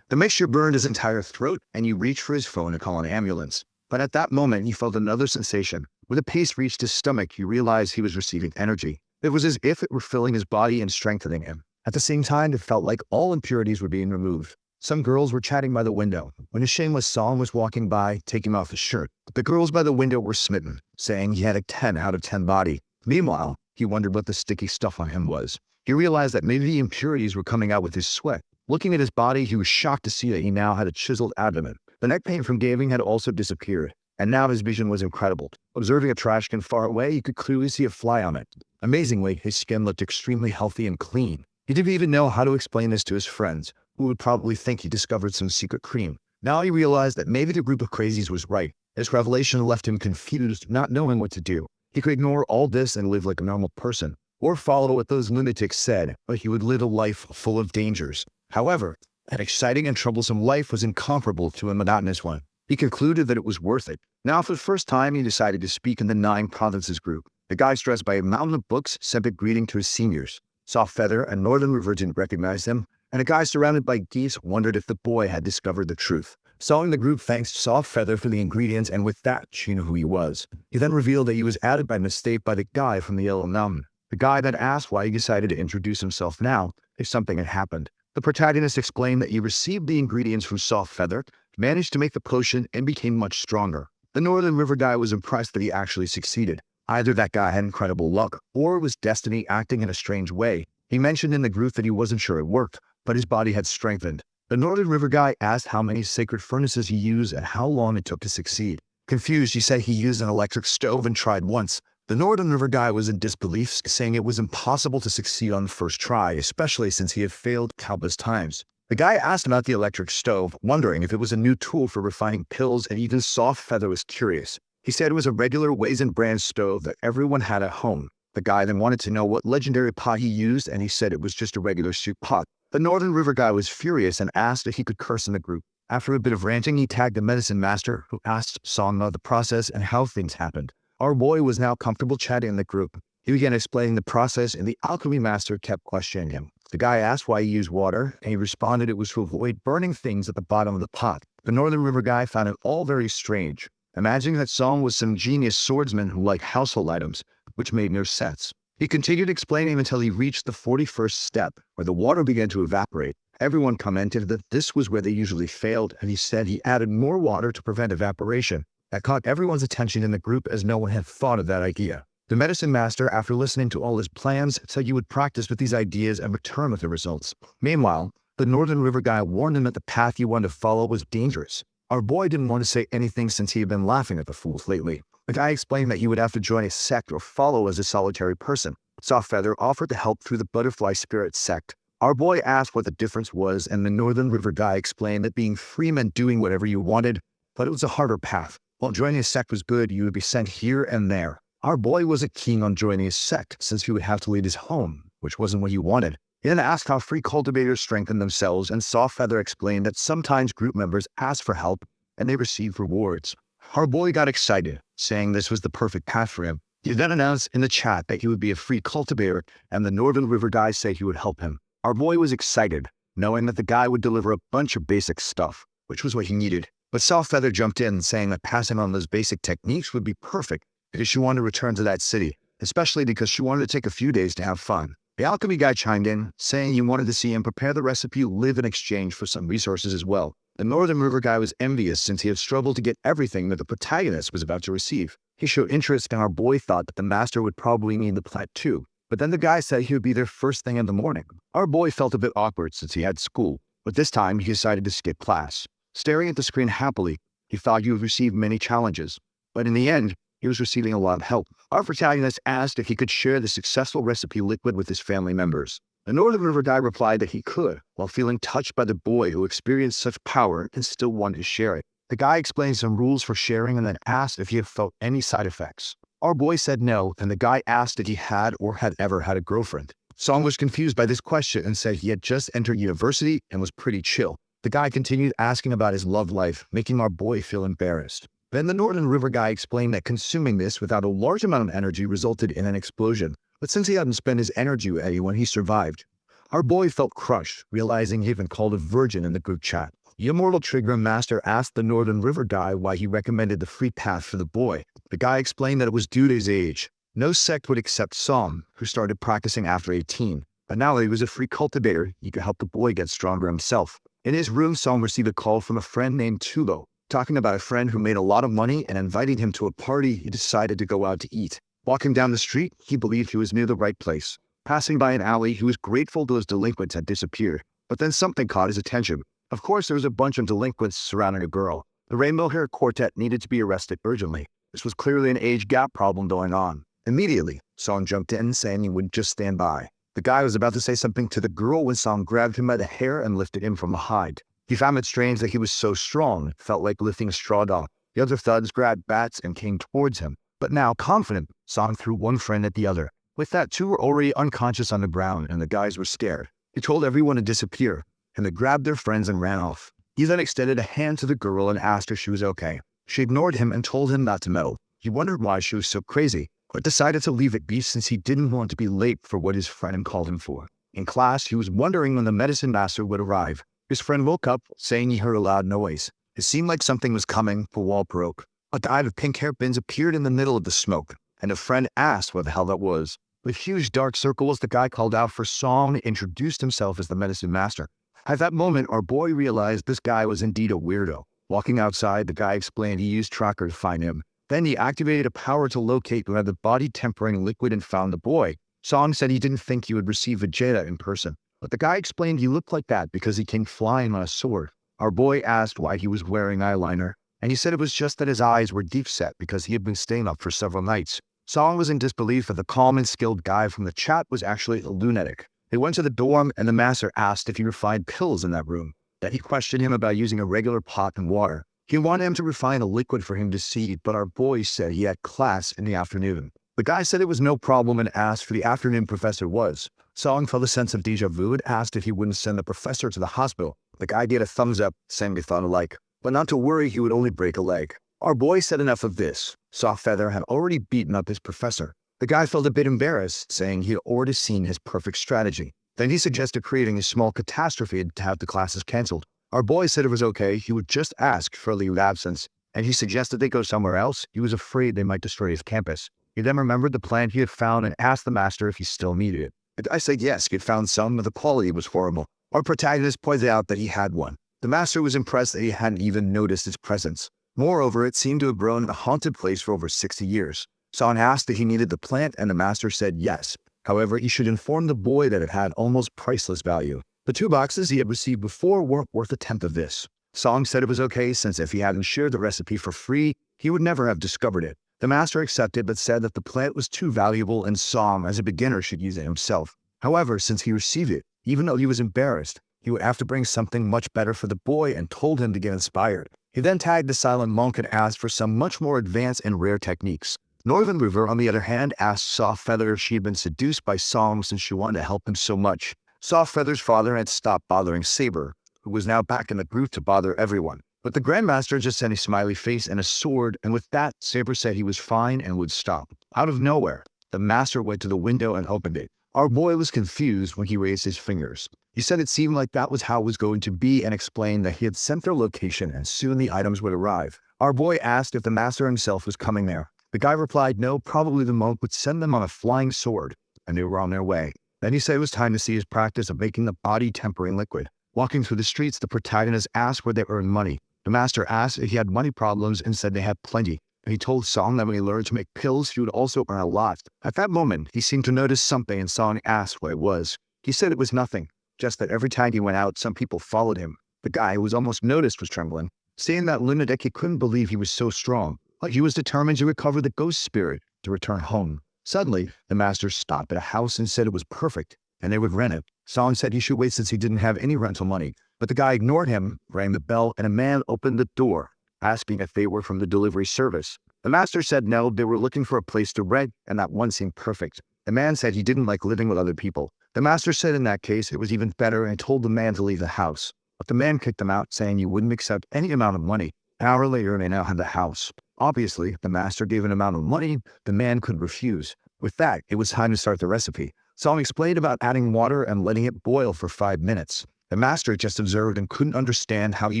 The mixture burned his entire throat, and he reached for his phone to call an ambulance. But at that moment, he felt another sensation. When the paste reached his stomach, he realized he was receiving energy. It was as if it were filling his body and strengthening him. At the same time, it felt like all impurities were being removed. Some girls were chatting by the window when a shameless Song was walking by, taking off his shirt. The girls by the window were smitten, saying he had a 10 out of 10 body. Meanwhile, he wondered what the sticky stuff on him was. He realized that maybe the impurities were coming out with his sweat. Looking at his body, he was shocked to see that he now had a chiseled abdomen. The neck pain from gaming had also disappeared, and now his vision was incredible. Observing a trash can far away, he could clearly see a fly on it. Amazingly, his skin looked extremely healthy and clean. He didn't even know how to explain this to his friends, who would probably think he discovered some secret cream. Now he realized that maybe the group of crazies was right. This revelation left him confused, not knowing what to do. He could ignore all this and live like a normal person, or follow what those lunatics said, but he would live a life full of dangers. However, an exciting and troublesome life was incomparable to a monotonous one. He concluded that it was worth it. Now, for the first time, he decided to speak in the 9 Provinces group. The guy stressed by a mountain of books sent a greeting to his seniors. Soft Feather and Northern River didn't recognize him, and a guy surrounded by geese wondered if the boy had discovered the truth. Sawing the group thanked Soft Feather for the ingredients, and with that, she knew who he was. He then revealed that he was added by mistake by the guy from the Yellow Mountain. The guy then asked why he decided to introduce himself now, if something had happened. The protagonist explained that he received the ingredients from Soft Feather, managed to make the potion, and became much stronger. The Northern River guy was impressed that he actually succeeded. Either that guy had incredible luck, or it was destiny acting in a strange way. He mentioned in the group that he wasn't sure it worked, but his body had strengthened. The Northern River guy asked how many sacred furnaces he used and how long it took to succeed. Confused, he said he used an electric stove and tried once. The Northern River guy was in disbelief, saying it was impossible to succeed on the first try, especially since he had failed countless times. The guy asked about the electric stove, wondering if it was a new tool for refining pills, and even Soft Feather was curious. He said it was a regular Weizen brand stove that everyone had at home. The guy then wanted to know what legendary pot he used, and he said it was just a regular soup pot. The Northern River guy was furious and asked if he could curse in the group. After a bit of ranting, he tagged the medicine master, who asked Song about the process and how things happened. Our boy was now comfortable chatting in the group. He began explaining the process, and the alchemy master kept questioning him. The guy asked why he used water, and he responded it was to avoid burning things at the bottom of the pot. The Northern River guy found it all very strange, imagining that Song was some genius swordsman who liked household items, which made no sense. He continued explaining until he reached the 41st step, where the water began to evaporate. Everyone commented that this was where they usually failed, and he said he added more water to prevent evaporation. That caught everyone's attention in the group, as no one had thought of that idea. The medicine master, after listening to all his plans, said he would practice with these ideas and return with the results. Meanwhile, the Northern River guy warned him that the path he wanted to follow was dangerous. Our boy didn't want to say anything since he had been laughing at the fools lately. The guy explained that he would have to join a sect or follow as a solitary person. Soft Feather offered to help through the Butterfly Spirit sect. Our boy asked what the difference was, and the Northern River guy explained that being free meant doing whatever you wanted, but it was a harder path. While joining a sect was good, you would be sent here and there. Our boy wasn't keen on joining a sect, since he would have to leave his home, which wasn't what he wanted. He then asked how free cultivators strengthen themselves, and Soft Feather explained that sometimes group members ask for help, and they receive rewards. Our boy got excited, saying this was the perfect path for him. He then announced in the chat that he would be a free cultivator, and the Northern River guy said he would help him. Our boy was excited, knowing that the guy would deliver a bunch of basic stuff, which was what he needed. But Soft Feather jumped in, saying that passing on those basic techniques would be perfect because she wanted to return to that city, especially because she wanted to take a few days to have fun. The alchemy guy chimed in, saying he wanted to see him prepare the recipe live in exchange for some resources as well. The Northern River guy was envious since he had struggled to get everything that the protagonist was about to receive. He showed interest, and our boy thought that the master would probably need the plant too. But then the guy said he would be there first thing in the morning. Our boy felt a bit awkward since he had school, but this time he decided to skip class. Staring at the screen happily, he thought he would receive many challenges, but in the end, he was receiving a lot of help. Our protagonist asked if he could share the successful recipe liquid with his family members. The Northern River guy replied that he could, while feeling touched by the boy who experienced such power and still wanted to share it. The guy explained some rules for sharing and then asked if he had felt any side effects. Our boy said no, and the guy asked if he had or had ever had a girlfriend. Song was confused by this question and said he had just entered university and was pretty chill. The guy continued asking about his love life, making our boy feel embarrassed. Then the Northern River guy explained that consuming this without a large amount of energy resulted in an explosion, but since he hadn't spent his energy with anyone, he survived. Our boy felt crushed, realizing he had been called a virgin in the group chat. The Immortal Trigger Master asked the Northern River guy why he recommended the free path for the boy. The guy explained that it was due to his age. No sect would accept Song, who started practicing after 18. But now that he was a free cultivator, he could help the boy get stronger himself. In his room, Song received a call from a friend named Tulo, talking about a friend who made a lot of money and inviting him to a party. He decided to go out to eat. Walking down the street, he believed he was near the right place. Passing by an alley, he was grateful those delinquents had disappeared. But then something caught his attention. Of course, there was a bunch of delinquents surrounding a girl. The rainbow hair quartet needed to be arrested urgently. This was clearly an age gap problem going on. Immediately, Song jumped in, saying he would just stand by. The guy was about to say something to the girl when Song grabbed him by the hair and lifted him from behind. He found it strange that he was so strong. It felt like lifting a straw doll. The other thugs grabbed bats and came towards him. But now, confident, Song threw one friend at the other. With that, two were already unconscious on the ground, and the guys were scared. He told everyone to disappear, and they grabbed their friends and ran off. He then extended a hand to the girl and asked if she was okay. She ignored him and told him not to meddle. He wondered why she was so crazy, but decided to leave it be since he didn't want to be late for what his friend called him for. In class, he was wondering when the medicine master would arrive. His friend woke up, saying he heard a loud noise. It seemed like something was coming. The wall broke. A guy with pink hairpins appeared in the middle of the smoke, and a friend asked what the hell that was. With huge dark circles, the guy called out for Song and introduced himself as the medicine master. At that moment, our boy realized this guy was indeed a weirdo. Walking outside, the guy explained he used tracker to find him. Then he activated a power to locate who had the body-tempering liquid and found the boy. Song said he didn't think he would receive Vegeta in person, but the guy explained he looked like that because he came flying on a sword. Our boy asked why he was wearing eyeliner, and he said it was just that his eyes were deep set because he had been staying up for several nights. Song was in disbelief that the calm and skilled guy from the chat was actually a lunatic. They went to the dorm, and the master asked if he refined pills in that room. Then he questioned him about using a regular pot and water. He wanted him to refine a liquid for him to see, but our boy said he had class in the afternoon. The guy said it was no problem and asked who the afternoon professor was. Song felt a sense of deja vu and asked if he wouldn't send the professor to the hospital. The guy gave a thumbs up, saying they thought alike, but not to worry, he would only break a leg. Our boy said enough of this. Soft Feather had already beaten up his professor. The guy felt a bit embarrassed, saying he had already seen his perfect strategy. Then he suggested creating a small catastrophe to have the classes canceled. Our boy said it was okay, he would just ask for a leave of absence, and he suggested they go somewhere else. He was afraid they might destroy his campus. He then remembered the plant he had found and asked the master if he still needed it. The guy said yes, he had found some, but the quality was horrible. Our protagonist pointed out that he had one. The master was impressed that he hadn't even noticed its presence. Moreover, it seemed to have grown a haunted place for over 60 years. Song asked if he needed the plant, and the master said yes. However, he should inform the boy that it had almost priceless value. The 2 boxes he had received before weren't worth a tenth of this. Song said it was okay since if he hadn't shared the recipe for free, he would never have discovered it. The master accepted but said that the plant was too valuable and Song, as a beginner, should use it himself. However, since he received it, even though he was embarrassed, he would have to bring something much better for the boy and told him to get inspired. He then tagged the silent monk and asked for some much more advanced and rare techniques. Northern River, on the other hand, asked Soft Feather if she had been seduced by Song since she wanted to help him so much. Soft Feather's father had stopped bothering Saber, who was now back in the group to bother everyone. But the Grandmaster just sent a smiley face and a sword, and with that, Saber said he was fine and would stop. Out of nowhere, the master went to the window and opened it. Our boy was confused when he raised his fingers. He said it seemed like that was how it was going to be and explained that he had sent their location and soon the items would arrive. Our boy asked if the master himself was coming there. The guy replied no, probably the monk would send them on a flying sword, and they were on their way. Then he said it was time to see his practice of making the body-tempering liquid. Walking through the streets, the protagonist asked where they earned money. The master asked if he had money problems and said they had plenty. He told Song that when he learned to make pills, he would also earn a lot. At that moment, he seemed to notice something and Song asked what it was. He said it was nothing, just that every time he went out, some people followed him. The guy, who was almost noticed, was trembling. Seeing that lunatic, he couldn't believe he was so strong. Like he was determined to recover the ghost spirit to return home. Suddenly, the master stopped at a house and said it was perfect, and they would rent it. Song said he should wait since he didn't have any rental money, but the guy ignored him, rang the bell, and a man opened the door, asking if they were from the delivery service. The master said no, they were looking for a place to rent, and that one seemed perfect. The man said he didn't like living with other people. The master said in that case it was even better and told the man to leave the house. But the man kicked him out, saying he wouldn't accept any amount of money. An hour later, they now had the house. Obviously, the master gave an amount of money the man could refuse. With that, it was time to start the recipe. Song explained about adding water and letting it boil for 5 minutes. The master just observed and couldn't understand how he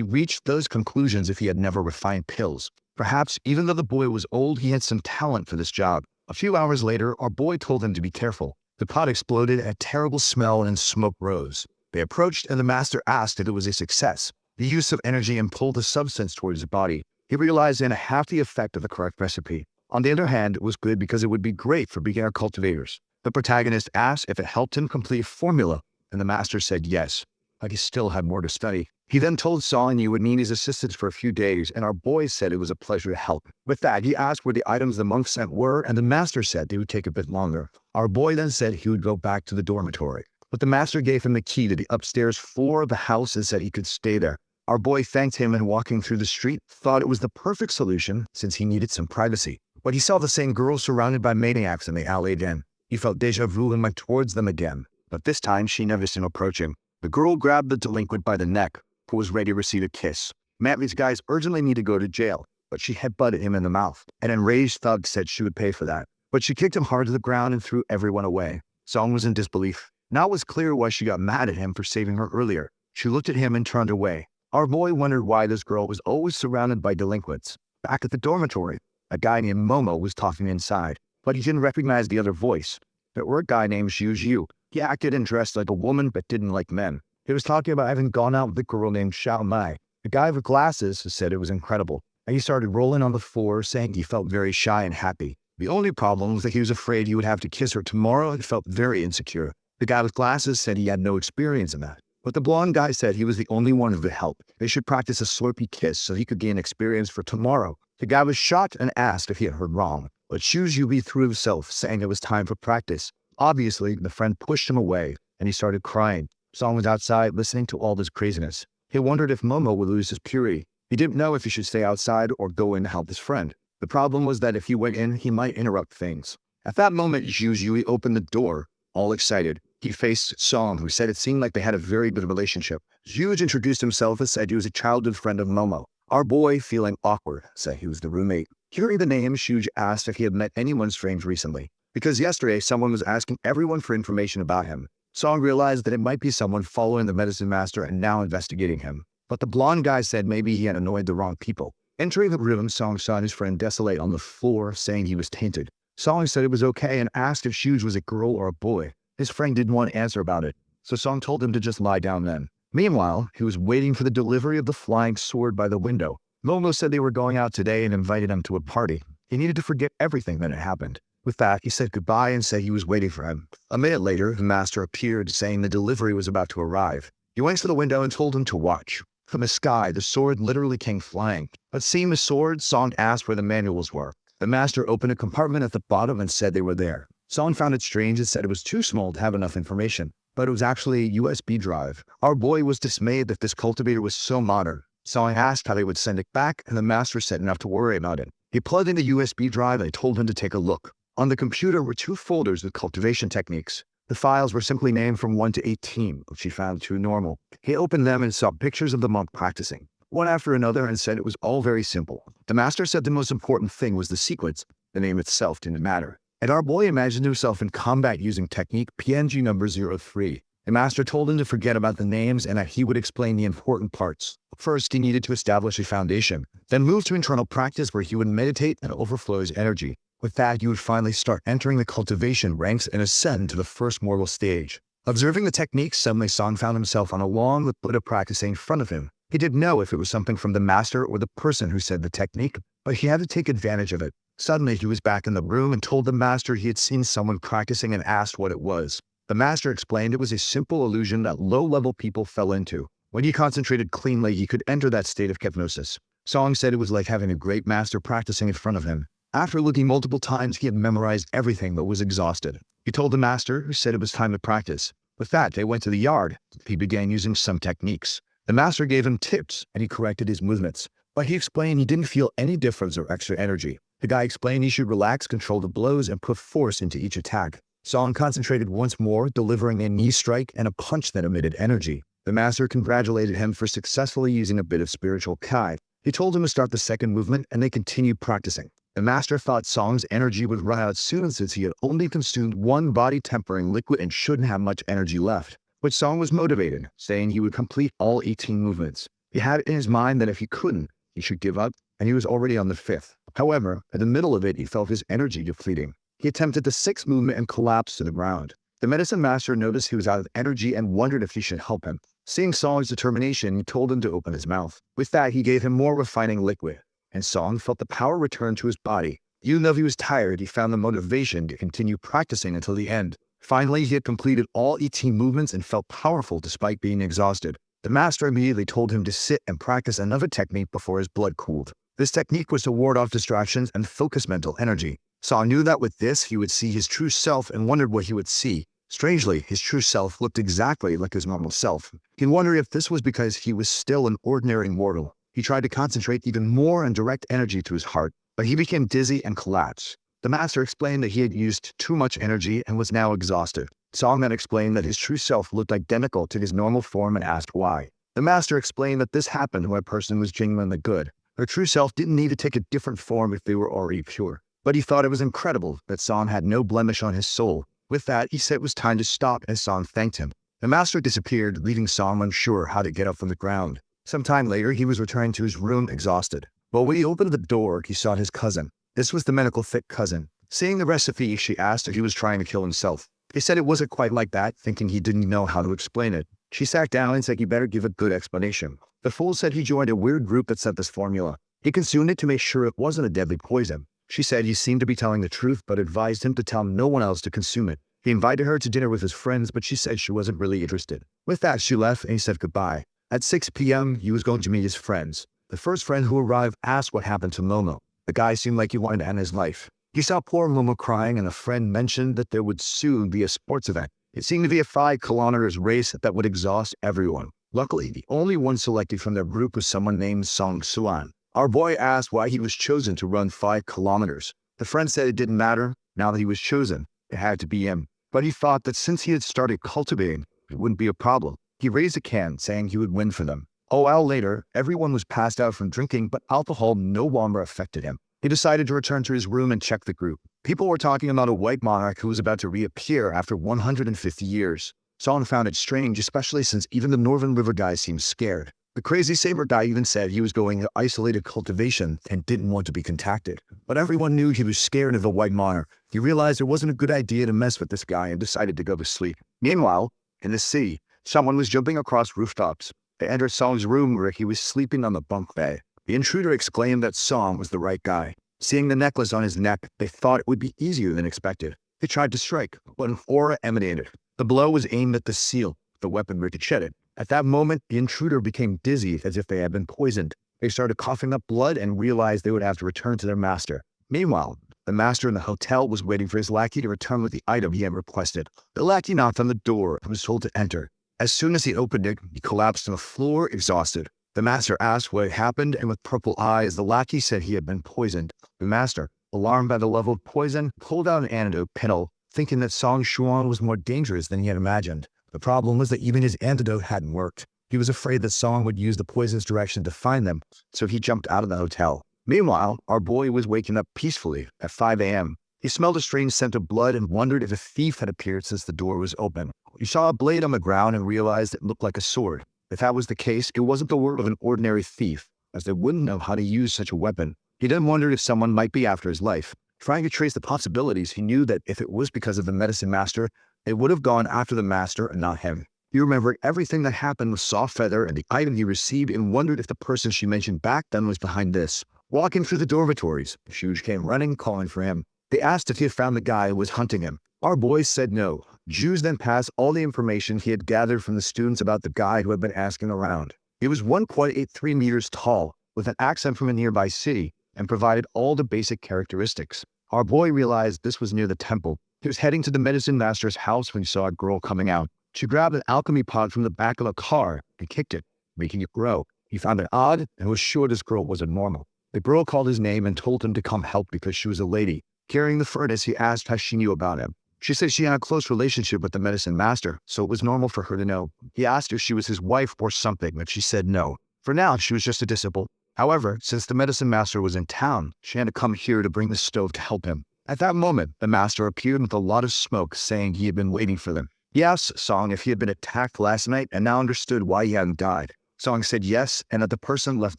reached those conclusions if he had never refined pills. Perhaps, even though the boy was old, he had some talent for this job. A few hours later, our boy told him to be careful. The pot exploded, a terrible smell and smoke rose. They approached, and the master asked if it was a success. The use of energy and pulled the substance towards his body. He realized in half the effect of the correct recipe. On the other hand, it was good because it would be great for beginner cultivators. The protagonist asked if it helped him complete a formula, and the master said yes, but he still had more to study. He then told Song he would need his assistance for a few days, and our boy said it was a pleasure to help. With that, he asked where the items the monk sent were, and the master said they would take a bit longer. Our boy then said he would go back to the dormitory, but the master gave him the key to the upstairs floor of the house and said he could stay there. Our boy thanked him and walking through the street thought it was the perfect solution since he needed some privacy. But he saw the same girl surrounded by maniacs in the alley again. He felt deja vu and went towards them again, but this time she noticed him approaching. The girl grabbed the delinquent by the neck, who was ready to receive a kiss. Matley's guys urgently need to go to jail, but she headbutted him in the mouth. An enraged thug said she would pay for that, but she kicked him hard to the ground and threw everyone away. Song was in disbelief. Now it was clear why she got mad at him for saving her earlier. She looked at him and turned away. Our boy wondered why this girl was always surrounded by delinquents. Back at the dormitory, a guy named Momo was talking inside, but he didn't recognize the other voice. There were a guy named Xiu. He acted and dressed like a woman but didn't like men. He was talking about having gone out with a girl named Xiao Mai. The guy with glasses said it was incredible, and he started rolling on the floor saying he felt very shy and happy. The only problem was that he was afraid he would have to kiss her tomorrow and felt very insecure. The guy with glasses said he had no experience in that. But the blonde guy said he was the only one who could help. They should practice a slurpy kiss so he could gain experience for tomorrow. The guy was shocked and asked if he had heard wrong, but Xiu threw himself, saying it was time for practice. Obviously, the friend pushed him away, and he started crying. Song was outside listening to all this craziness. He wondered if Momo would lose his purity. He didn't know if he should stay outside or go in to help his friend. The problem was that if he went in, he might interrupt things. At that moment, Xiu opened the door, all excited. He faced Song, who said it seemed like they had a very good relationship. Xiu introduced himself and said he was a childhood friend of Momo. Our boy, feeling awkward, said he was the roommate. Hearing the name, Xiu asked if he had met anyone strange recently, because yesterday someone was asking everyone for information about him. Song realized that it might be someone following the medicine master and now investigating him. But the blonde guy said maybe he had annoyed the wrong people. Entering the room, Song saw his friend desolate on the floor, saying he was tainted. Song said it was okay and asked if Xiu was a girl or a boy. His friend didn't want to answer about it, so Song told him to just lie down then. Meanwhile, he was waiting for the delivery of the flying sword by the window. Momo said they were going out today and invited him to a party. He needed to forget everything that had happened. With that, he said goodbye and said he was waiting for him. A minute later, the master appeared, saying the delivery was about to arrive. He went to the window and told him to watch. From the sky, the sword literally came flying. But seeing the sword, Song asked where the manuals were. The master opened a compartment at the bottom and said they were there. Song found it strange and said it was too small to have enough information, but it was actually a USB drive. Our boy was dismayed that this cultivator was so modern. Song asked how they would send it back, and the master said not to worry about it. He plugged in the USB drive and told him to take a look. On the computer were 2 folders with cultivation techniques. The files were simply named from 1 to 18, which he found too normal. He opened them and saw pictures of the monk practicing, one after another, and said it was all very simple. The master said the most important thing was the sequence. The name itself didn't matter. And our boy imagined himself in combat using technique PNG number 03. The master told him to forget about the names and that he would explain the important parts. First, he needed to establish a foundation, then move to internal practice where he would meditate and overflow his energy. With that, you would finally start entering the cultivation ranks and ascend to the first mortal stage. Observing the techniques, suddenly Song found himself on a lawn with Buddha practicing in front of him. He didn't know if it was something from the master or the person who said the technique, but he had to take advantage of it. Suddenly, he was back in the room and told the master he had seen someone practicing and asked what it was. The master explained it was a simple illusion that low-level people fell into. When he concentrated cleanly, he could enter that state of hypnosis. Song said it was like having a great master practicing in front of him. After looking multiple times, he had memorized everything but was exhausted. He told the master, who said it was time to practice. With that, they went to the yard. He began using some techniques. The master gave him tips, and he corrected his movements. But he explained he didn't feel any difference or extra energy. The guy explained he should relax, control the blows, and put force into each attack. Song concentrated once more, delivering a knee strike and a punch that emitted energy. The master congratulated him for successfully using a bit of spiritual kai. He told him to start the second movement, and they continued practicing. The master thought Song's energy would run out soon since he had only consumed 1 body-tempering liquid and shouldn't have much energy left. But Song was motivated, saying he would complete all 18 movements. He had it in his mind that if he couldn't, he should give up, and he was already on the 5th. However, in the middle of it, he felt his energy depleting. He attempted the 6th movement and collapsed to the ground. The medicine master noticed he was out of energy and wondered if he should help him. Seeing Song's determination, he told him to open his mouth. With that, he gave him more refining liquid, and Song felt the power return to his body. Even though he was tired, he found the motivation to continue practicing until the end. Finally, he had completed all 18 movements and felt powerful despite being exhausted. The master immediately told him to sit and practice another technique before his blood cooled. This technique was to ward off distractions and focus mental energy. Song knew that with this, he would see his true self and wondered what he would see. Strangely, his true self looked exactly like his normal self. He wondered if this was because he was still an ordinary mortal. He tried to concentrate even more and direct energy to his heart, but he became dizzy and collapsed. The master explained that he had used too much energy and was now exhausted. Song then explained that his true self looked identical to his normal form and asked why. The master explained that this happened when a person was genuinely good. Their true self didn't need to take a different form if they were already pure. But he thought it was incredible that Song had no blemish on his soul. With that, he said it was time to stop as Song thanked him. The master disappeared, leaving Song unsure how to get up from the ground. Some time later, he was returning to his room exhausted. But when he opened the door, he saw his cousin. This was the medical thick cousin. Seeing the recipe, she asked if he was trying to kill himself. He said it wasn't quite like that, thinking he didn't know how to explain it. She sat down and said he better give a good explanation. The fool said he joined a weird group that sent this formula. He consumed it to make sure it wasn't a deadly poison. She said he seemed to be telling the truth, but advised him to tell no one else to consume it. He invited her to dinner with his friends, but she said she wasn't really interested. With that, she left and he said goodbye. At 6 p.m., he was going to meet his friends. The first friend who arrived asked what happened to Momo. The guy seemed like he wanted to end his life. He saw poor Momo crying, and a friend mentioned that there would soon be a sports event. It seemed to be a 5-kilometer race that would exhaust everyone. Luckily, the only one selected from their group was someone named Song Suan. Our boy asked why he was chosen to run 5 kilometers. The friend said it didn't matter. Now that he was chosen, it had to be him. But he thought that since he had started cultivating, it wouldn't be a problem. He raised a can, saying he would win for them. A while later, everyone was passed out from drinking, but alcohol no longer affected him. He decided to return to his room and check the group. People were talking about a white monarch who was about to reappear after 150 years. Song found it strange, especially since even the Northern River guy seemed scared. The crazy saber guy even said he was going to isolated cultivation and didn't want to be contacted. But everyone knew he was scared of the white monarch. He realized it wasn't a good idea to mess with this guy and decided to go to sleep. Meanwhile, in the city, someone was jumping across rooftops. They entered Song's room where he was sleeping on the bunk bed. The intruder exclaimed that Song was the right guy. Seeing the necklace on his neck, they thought it would be easier than expected. They tried to strike, but an aura emanated. The blow was aimed at the seal. The weapon ricocheted. At that moment, the intruder became dizzy as if they had been poisoned. They started coughing up blood and realized they would have to return to their master. Meanwhile, the master in the hotel was waiting for his lackey to return with the item he had requested. The lackey knocked on the door and was told to enter. As soon as he opened it, he collapsed on the floor, exhausted. The master asked what had happened, and with purple eyes, the lackey said he had been poisoned. The master, alarmed by the level of poison, pulled out an antidote pill, thinking that Song Xuan was more dangerous than he had imagined. The problem was that even his antidote hadn't worked. He was afraid that Song would use the poison's direction to find them, so he jumped out of the hotel. Meanwhile, our boy was waking up peacefully at 5 a.m. He smelled a strange scent of blood and wondered if a thief had appeared since the door was open. He saw a blade on the ground and realized it looked like a sword. If that was the case, it wasn't the work of an ordinary thief, as they wouldn't know how to use such a weapon. He then wondered if someone might be after his life. Trying to trace the possibilities, he knew that if it was because of the medicine master, it would have gone after the master and not him. He remembered everything that happened with Saw Feather and the item he received and wondered if the person she mentioned back then was behind this. Walking through the dormitories, Shuj came running, calling for him. They asked if he had found the guy who was hunting him. Our boy said no. Jews then passed all the information he had gathered from the students about the guy who had been asking around. He was 1.83 meters tall, with an accent from a nearby city, and provided all the basic characteristics. Our boy realized this was near the temple. He was heading to the medicine master's house when he saw a girl coming out. She grabbed an alchemy pot from the back of a car and kicked it, making it grow. He found it odd and was sure this girl wasn't normal. The girl called his name and told him to come help because she was a lady. Carrying the furnace, he asked how she knew about him. She said she had a close relationship with the medicine master, so it was normal for her to know. He asked if she was his wife or something, but she said no. For now, she was just a disciple. However, since the medicine master was in town, she had to come here to bring the stove to help him. At that moment, the master appeared with a lot of smoke, saying he had been waiting for them. He asked Song if he had been attacked last night and now understood why he hadn't died. Song said yes, and that the person left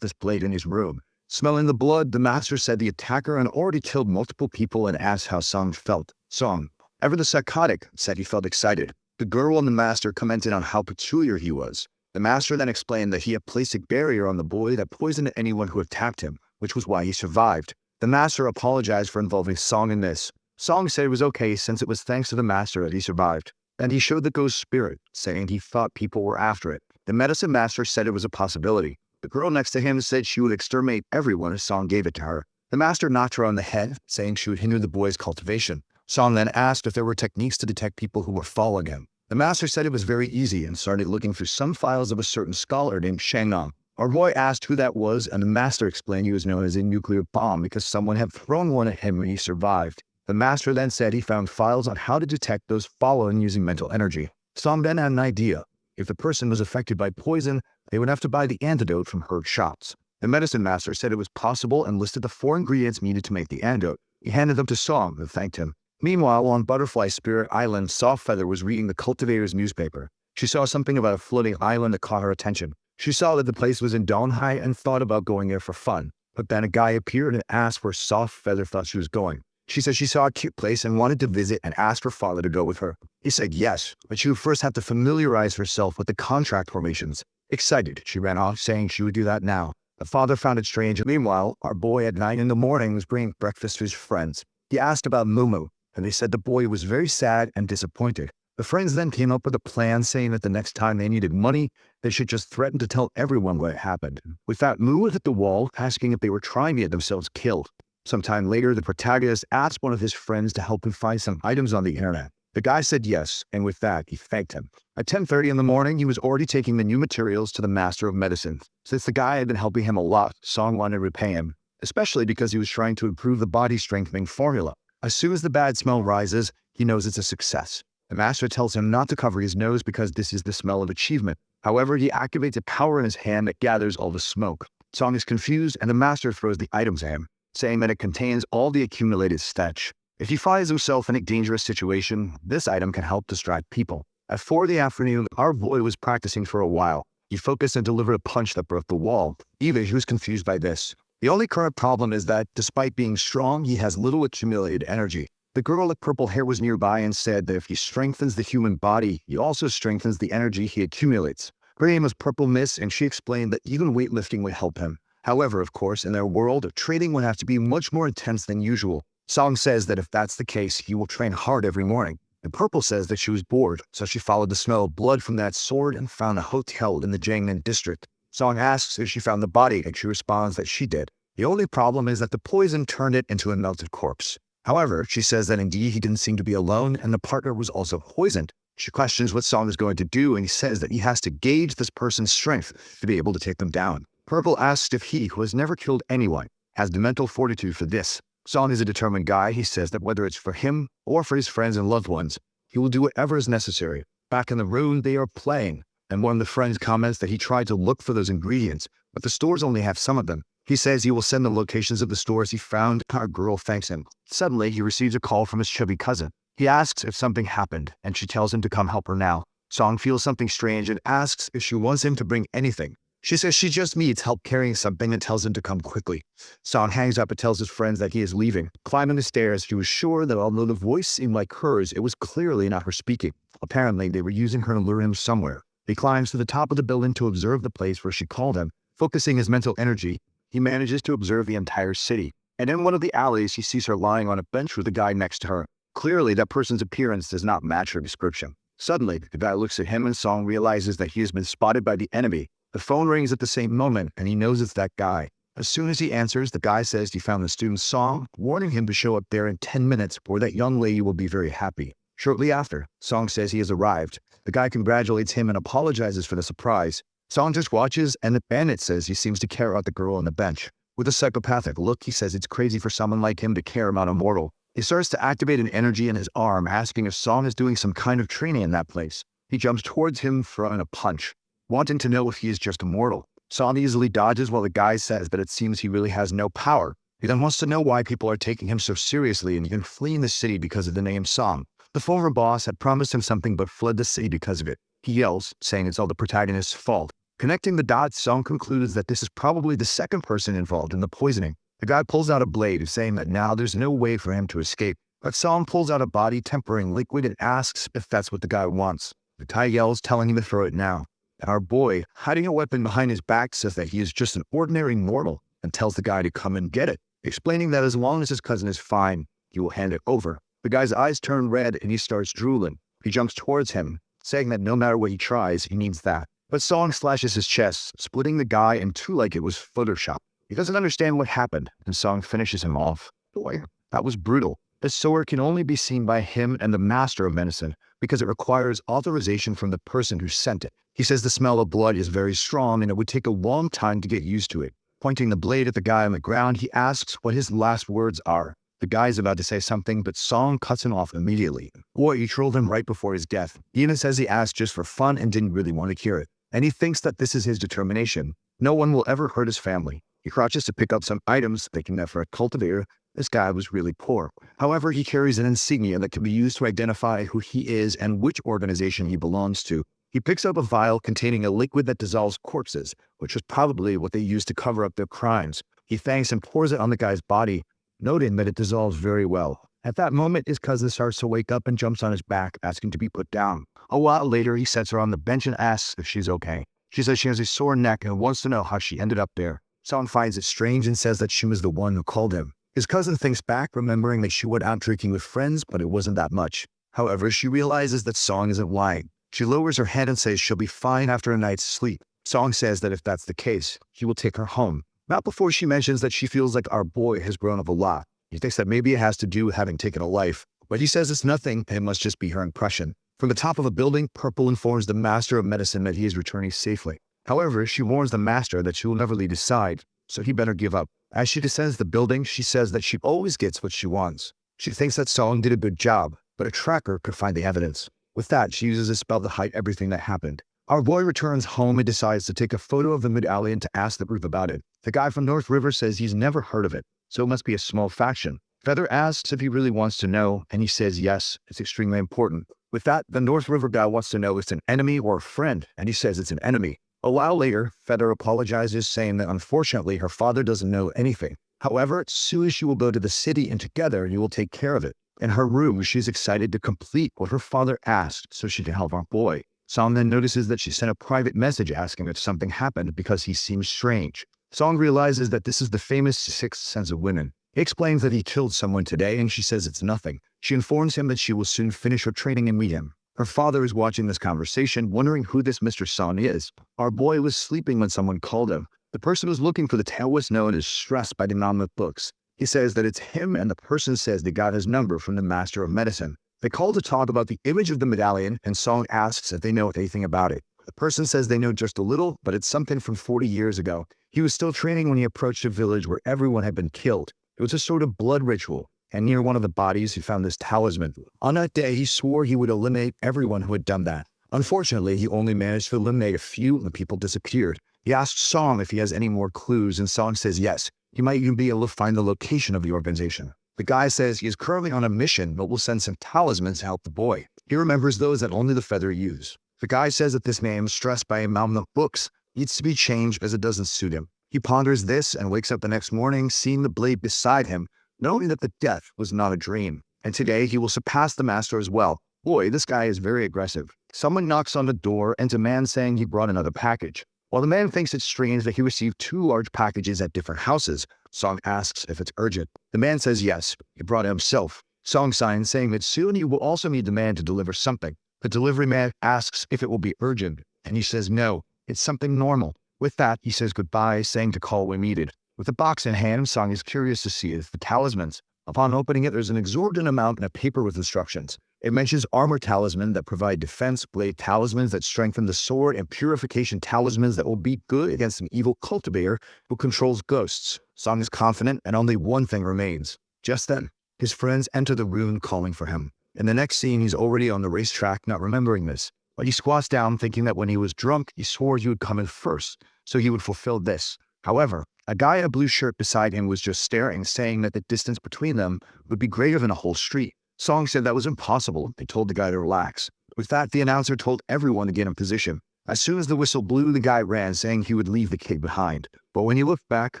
this blade in his room. Smelling the blood, the master said the attacker had already killed multiple people and asked how Song felt. Song, Ever the psychotic said he felt excited. The girl and the master commented on how peculiar he was. The master then explained that he had placed a barrier on the boy that poisoned anyone who attacked him, which was why he survived. The master apologized for involving Song in this. Song said it was okay since it was thanks to the master that he survived. And he showed the ghost spirit, saying he thought people were after it. The medicine master said it was a possibility. The girl next to him said she would exterminate everyone if Song gave it to her. The master knocked her on the head, saying she would hinder the boy's cultivation. Song then asked if there were techniques to detect people who were following him. The master said it was very easy and started looking through some files of a certain scholar named Shangong. Our boy asked who that was, and the master explained he was known as a nuclear bomb because someone had thrown one at him when he survived. The master then said he found files on how to detect those following using mental energy. Song then had an idea. If the person was affected by poison, they would have to buy the antidote from her shops. The medicine master said it was possible and listed the 4 ingredients needed to make the antidote. He handed them to Song, who thanked him. Meanwhile, on Butterfly Spirit Island, Softfeather was reading the Cultivator's newspaper. She saw something about a floating island that caught her attention. She saw that the place was in Donghai and thought about going there for fun. But then a guy appeared and asked where Softfeather thought she was going. She said she saw a cute place and wanted to visit and asked her father to go with her. He said yes, but she would first have to familiarize herself with the contract formations. Excited, she ran off, saying she would do that now. The father found it strange. Meanwhile, our boy at 9 in the morning was bringing breakfast to his friends. He asked about Mumu, and they said the boy was very sad and disappointed. The friends then came up with a plan, saying that the next time they needed money, they should just threaten to tell everyone what had happened. With that, Mumu hit the wall, asking if they were trying to get themselves killed. Sometime later, the protagonist asked one of his friends to help him find some items on the internet. The guy said yes, and with that, he thanked him. At 10:30 in the morning, he was already taking the new materials to the master of medicine. Since the guy had been helping him a lot, Song wanted to repay him, especially because he was trying to improve the body strengthening formula. As soon as the bad smell rises, he knows it's a success. The master tells him not to cover his nose because this is the smell of achievement. However, he activates a power in his hand that gathers all the smoke. Song is confused, and the master throws the items at him, saying that it contains all the accumulated stench. If he finds himself in a dangerous situation, this item can help distract people. At 4 in the afternoon, our boy was practicing for a while. He focused and delivered a punch that broke the wall. Even he was confused by this. The only current problem is that, despite being strong, he has little accumulated energy. The girl with purple hair was nearby and said that if he strengthens the human body, he also strengthens the energy he accumulates. Her name was Purple Miss, and she explained that even weightlifting would help him. However, of course, in their world, trading would have to be much more intense than usual. Song says that if that's the case, he will train hard every morning. And Purple says that she was bored, so she followed the smell of blood from that sword and found a hotel in the Jiangnan district. Song asks if she found the body, and she responds that she did. The only problem is that the poison turned it into a melted corpse. However, she says that indeed he didn't seem to be alone, and the partner was also poisoned. She questions what Song is going to do, and he says that he has to gauge this person's strength to be able to take them down. Purple asks if he, who has never killed anyone, has the mental fortitude for this. Song is a determined guy. He says that whether it's for him or for his friends and loved ones, he will do whatever is necessary. Back in the room, they are playing, and one of the friends comments that he tried to look for those ingredients, but the stores only have some of them. He says he will send the locations of the stores he found. Our girl thanks him. Suddenly, he receives a call from his chubby cousin. He asks if something happened, and she tells him to come help her now. Song feels something strange and asks if she wants him to bring anything. She says she just needs help carrying something and tells him to come quickly. Song hangs up and tells his friends that he is leaving. Climbing the stairs, he was sure that although the voice seemed like hers, it was clearly not her speaking. Apparently, they were using her to lure him somewhere. He climbs to the top of the building to observe the place where she called him. Focusing his mental energy, he manages to observe the entire city. And in one of the alleys, he sees her lying on a bench with a guy next to her. Clearly, that person's appearance does not match her description. Suddenly, the guy looks at him and Song realizes that he has been spotted by the enemy. The phone rings at the same moment, and he knows it's that guy. As soon as he answers, the guy says he found the student's Song, warning him to show up there in 10 minutes or that young lady will be very happy. Shortly after, Song says he has arrived. The guy congratulates him and apologizes for the surprise. Song just watches, and the bandit says he seems to care about the girl on the bench. With a psychopathic look, he says it's crazy for someone like him to care about a mortal. He starts to activate an energy in his arm, asking if Song is doing some kind of training in that place. He jumps towards him, throwing a punch, wanting to know if he is just a mortal. Song easily dodges while the guy says that it seems he really has no power. He then wants to know why people are taking him so seriously and even fleeing the city because of the name Song. The former boss had promised him something but fled the city because of it. He yells, saying it's all the protagonist's fault. Connecting the dots, Song concludes that this is probably the second person involved in the poisoning. The guy pulls out a blade, saying that now there's no way for him to escape. But Song pulls out a body-tempering liquid and asks if that's what the guy wants. The guy yells, telling him to throw it now. And our boy, hiding a weapon behind his back, says that he is just an ordinary mortal and tells the guy to come and get it, explaining that as long as his cousin is fine, he will hand it over. The guy's eyes turn red and he starts drooling. He jumps towards him, saying that no matter what he tries, he needs that. But Song slashes his chest, splitting the guy in two like it was Photoshop. He doesn't understand what happened, and Song finishes him off. Boy, that was brutal. The sword can only be seen by him and the master of medicine because it requires authorization from the person who sent it. He says the smell of blood is very strong and it would take a long time to get used to it. Pointing the blade at the guy on the ground, he asks what his last words are. The guy's about to say something, but Song cuts him off immediately. Boy, he trolled him right before his death. He even says he asked just for fun and didn't really want to hear it. And he thinks that this is his determination. No one will ever hurt his family. He crouches to pick up some items, thinking that for a cultivator, this guy was really poor. However, he carries an insignia that can be used to identify who he is and which organization he belongs to. He picks up a vial containing a liquid that dissolves corpses, which was probably what they used to cover up their crimes. He thanks and pours it on the guy's body, noting that it dissolves very well. At that moment, his cousin starts to wake up and jumps on his back, asking to be put down. A while later, he sets her on the bench and asks if she's okay. She says she has a sore neck and wants to know how she ended up there. Song finds it strange and says that she was the one who called him. His cousin thinks back, remembering that she went out drinking with friends, but it wasn't that much. However, she realizes that Song isn't lying. She lowers her head and says she'll be fine after a night's sleep. Song says that if that's the case, he will take her home. Not before she mentions that she feels like our boy has grown up a lot. He thinks that maybe it has to do with having taken a life, but he says it's nothing and it must just be her impression. From the top of a building, Purple informs the master of medicine that he is returning safely. However, she warns the master that she will never lead his side, so he better give up. As she descends the building, she says that she always gets what she wants. She thinks that Song did a good job, but a tracker could find the evidence. With that, she uses a spell to hide everything that happened. Our boy returns home and decides to take a photo of the medallion to ask the group about it. The guy from North River says he's never heard of it, so it must be a small faction. Feather asks if he really wants to know, and he says yes, it's extremely important. With that, the North River guy wants to know if it's an enemy or a friend, and he says it's an enemy. A while later, Feather apologizes, saying that unfortunately her father doesn't know anything. However, soon she will go to the city and together you will take care of it. In her room, she's excited to complete what her father asked so she can help our boy. Song then notices that she sent a private message asking if something happened because he seems strange. Song realizes that this is the famous sixth sense of women. He explains that he killed someone today and she says it's nothing. She informs him that she will soon finish her training and meet him. Her father is watching this conversation, wondering who this Mr. Song is. Our boy was sleeping when someone called him. The person who's looking for the Taoist known as stressed by the Manhwa books. He says that it's him and the person says they got his number from the master of medicine. They call to talk about the image of the medallion and Song asks if they know anything about it. The person says they know just a little, but it's something from 40 years ago. He was still training when he approached a village where everyone had been killed. It was a sort of blood ritual, and near one of the bodies he found this talisman. On that day, he swore he would eliminate everyone who had done that. Unfortunately, he only managed to eliminate a few and the people disappeared. He asks Song if he has any more clues, and Song says yes. He might even be able to find the location of the organization. The guy says he is currently on a mission, but will send some talismans to help the boy. He remembers those that only the Feather use. The guy says that this name, stressed by a mountain of books, needs to be changed as it doesn't suit him. He ponders this and wakes up the next morning, seeing the blade beside him, knowing that the death was not a dream. And today he will surpass the master as well. Boy, this guy is very aggressive. Someone knocks on the door and a man saying he brought another package. While the man thinks it's strange that he received 2 large packages at different houses, Song asks if it's urgent. The man says yes, he brought it himself. Song signs, saying that soon he will also need the man to deliver something. The delivery man asks if it will be urgent, and he says no, it's something normal. With that, he says goodbye, saying to call when needed. With the box in hand, Song is curious to see if the talismans. Upon opening it, there's an exorbitant amount in a paper with instructions. It mentions armor talismans that provide defense, blade talismans that strengthen the sword, and purification talismans that will be good against an evil cultivator who controls ghosts. Song is confident, and only one thing remains. Just then, his friends enter the room calling for him. In the next scene, he's already on the racetrack, not remembering this. But he squats down, thinking that when he was drunk, he swore he would come in first, so he would fulfill this. However, a guy in a blue shirt beside him was just staring, saying that the distance between them would be greater than a whole street. Song said that was impossible. They told the guy to relax. With that, the announcer told everyone to get in position. As soon as the whistle blew, the guy ran, saying he would leave the kid behind. But when he looked back,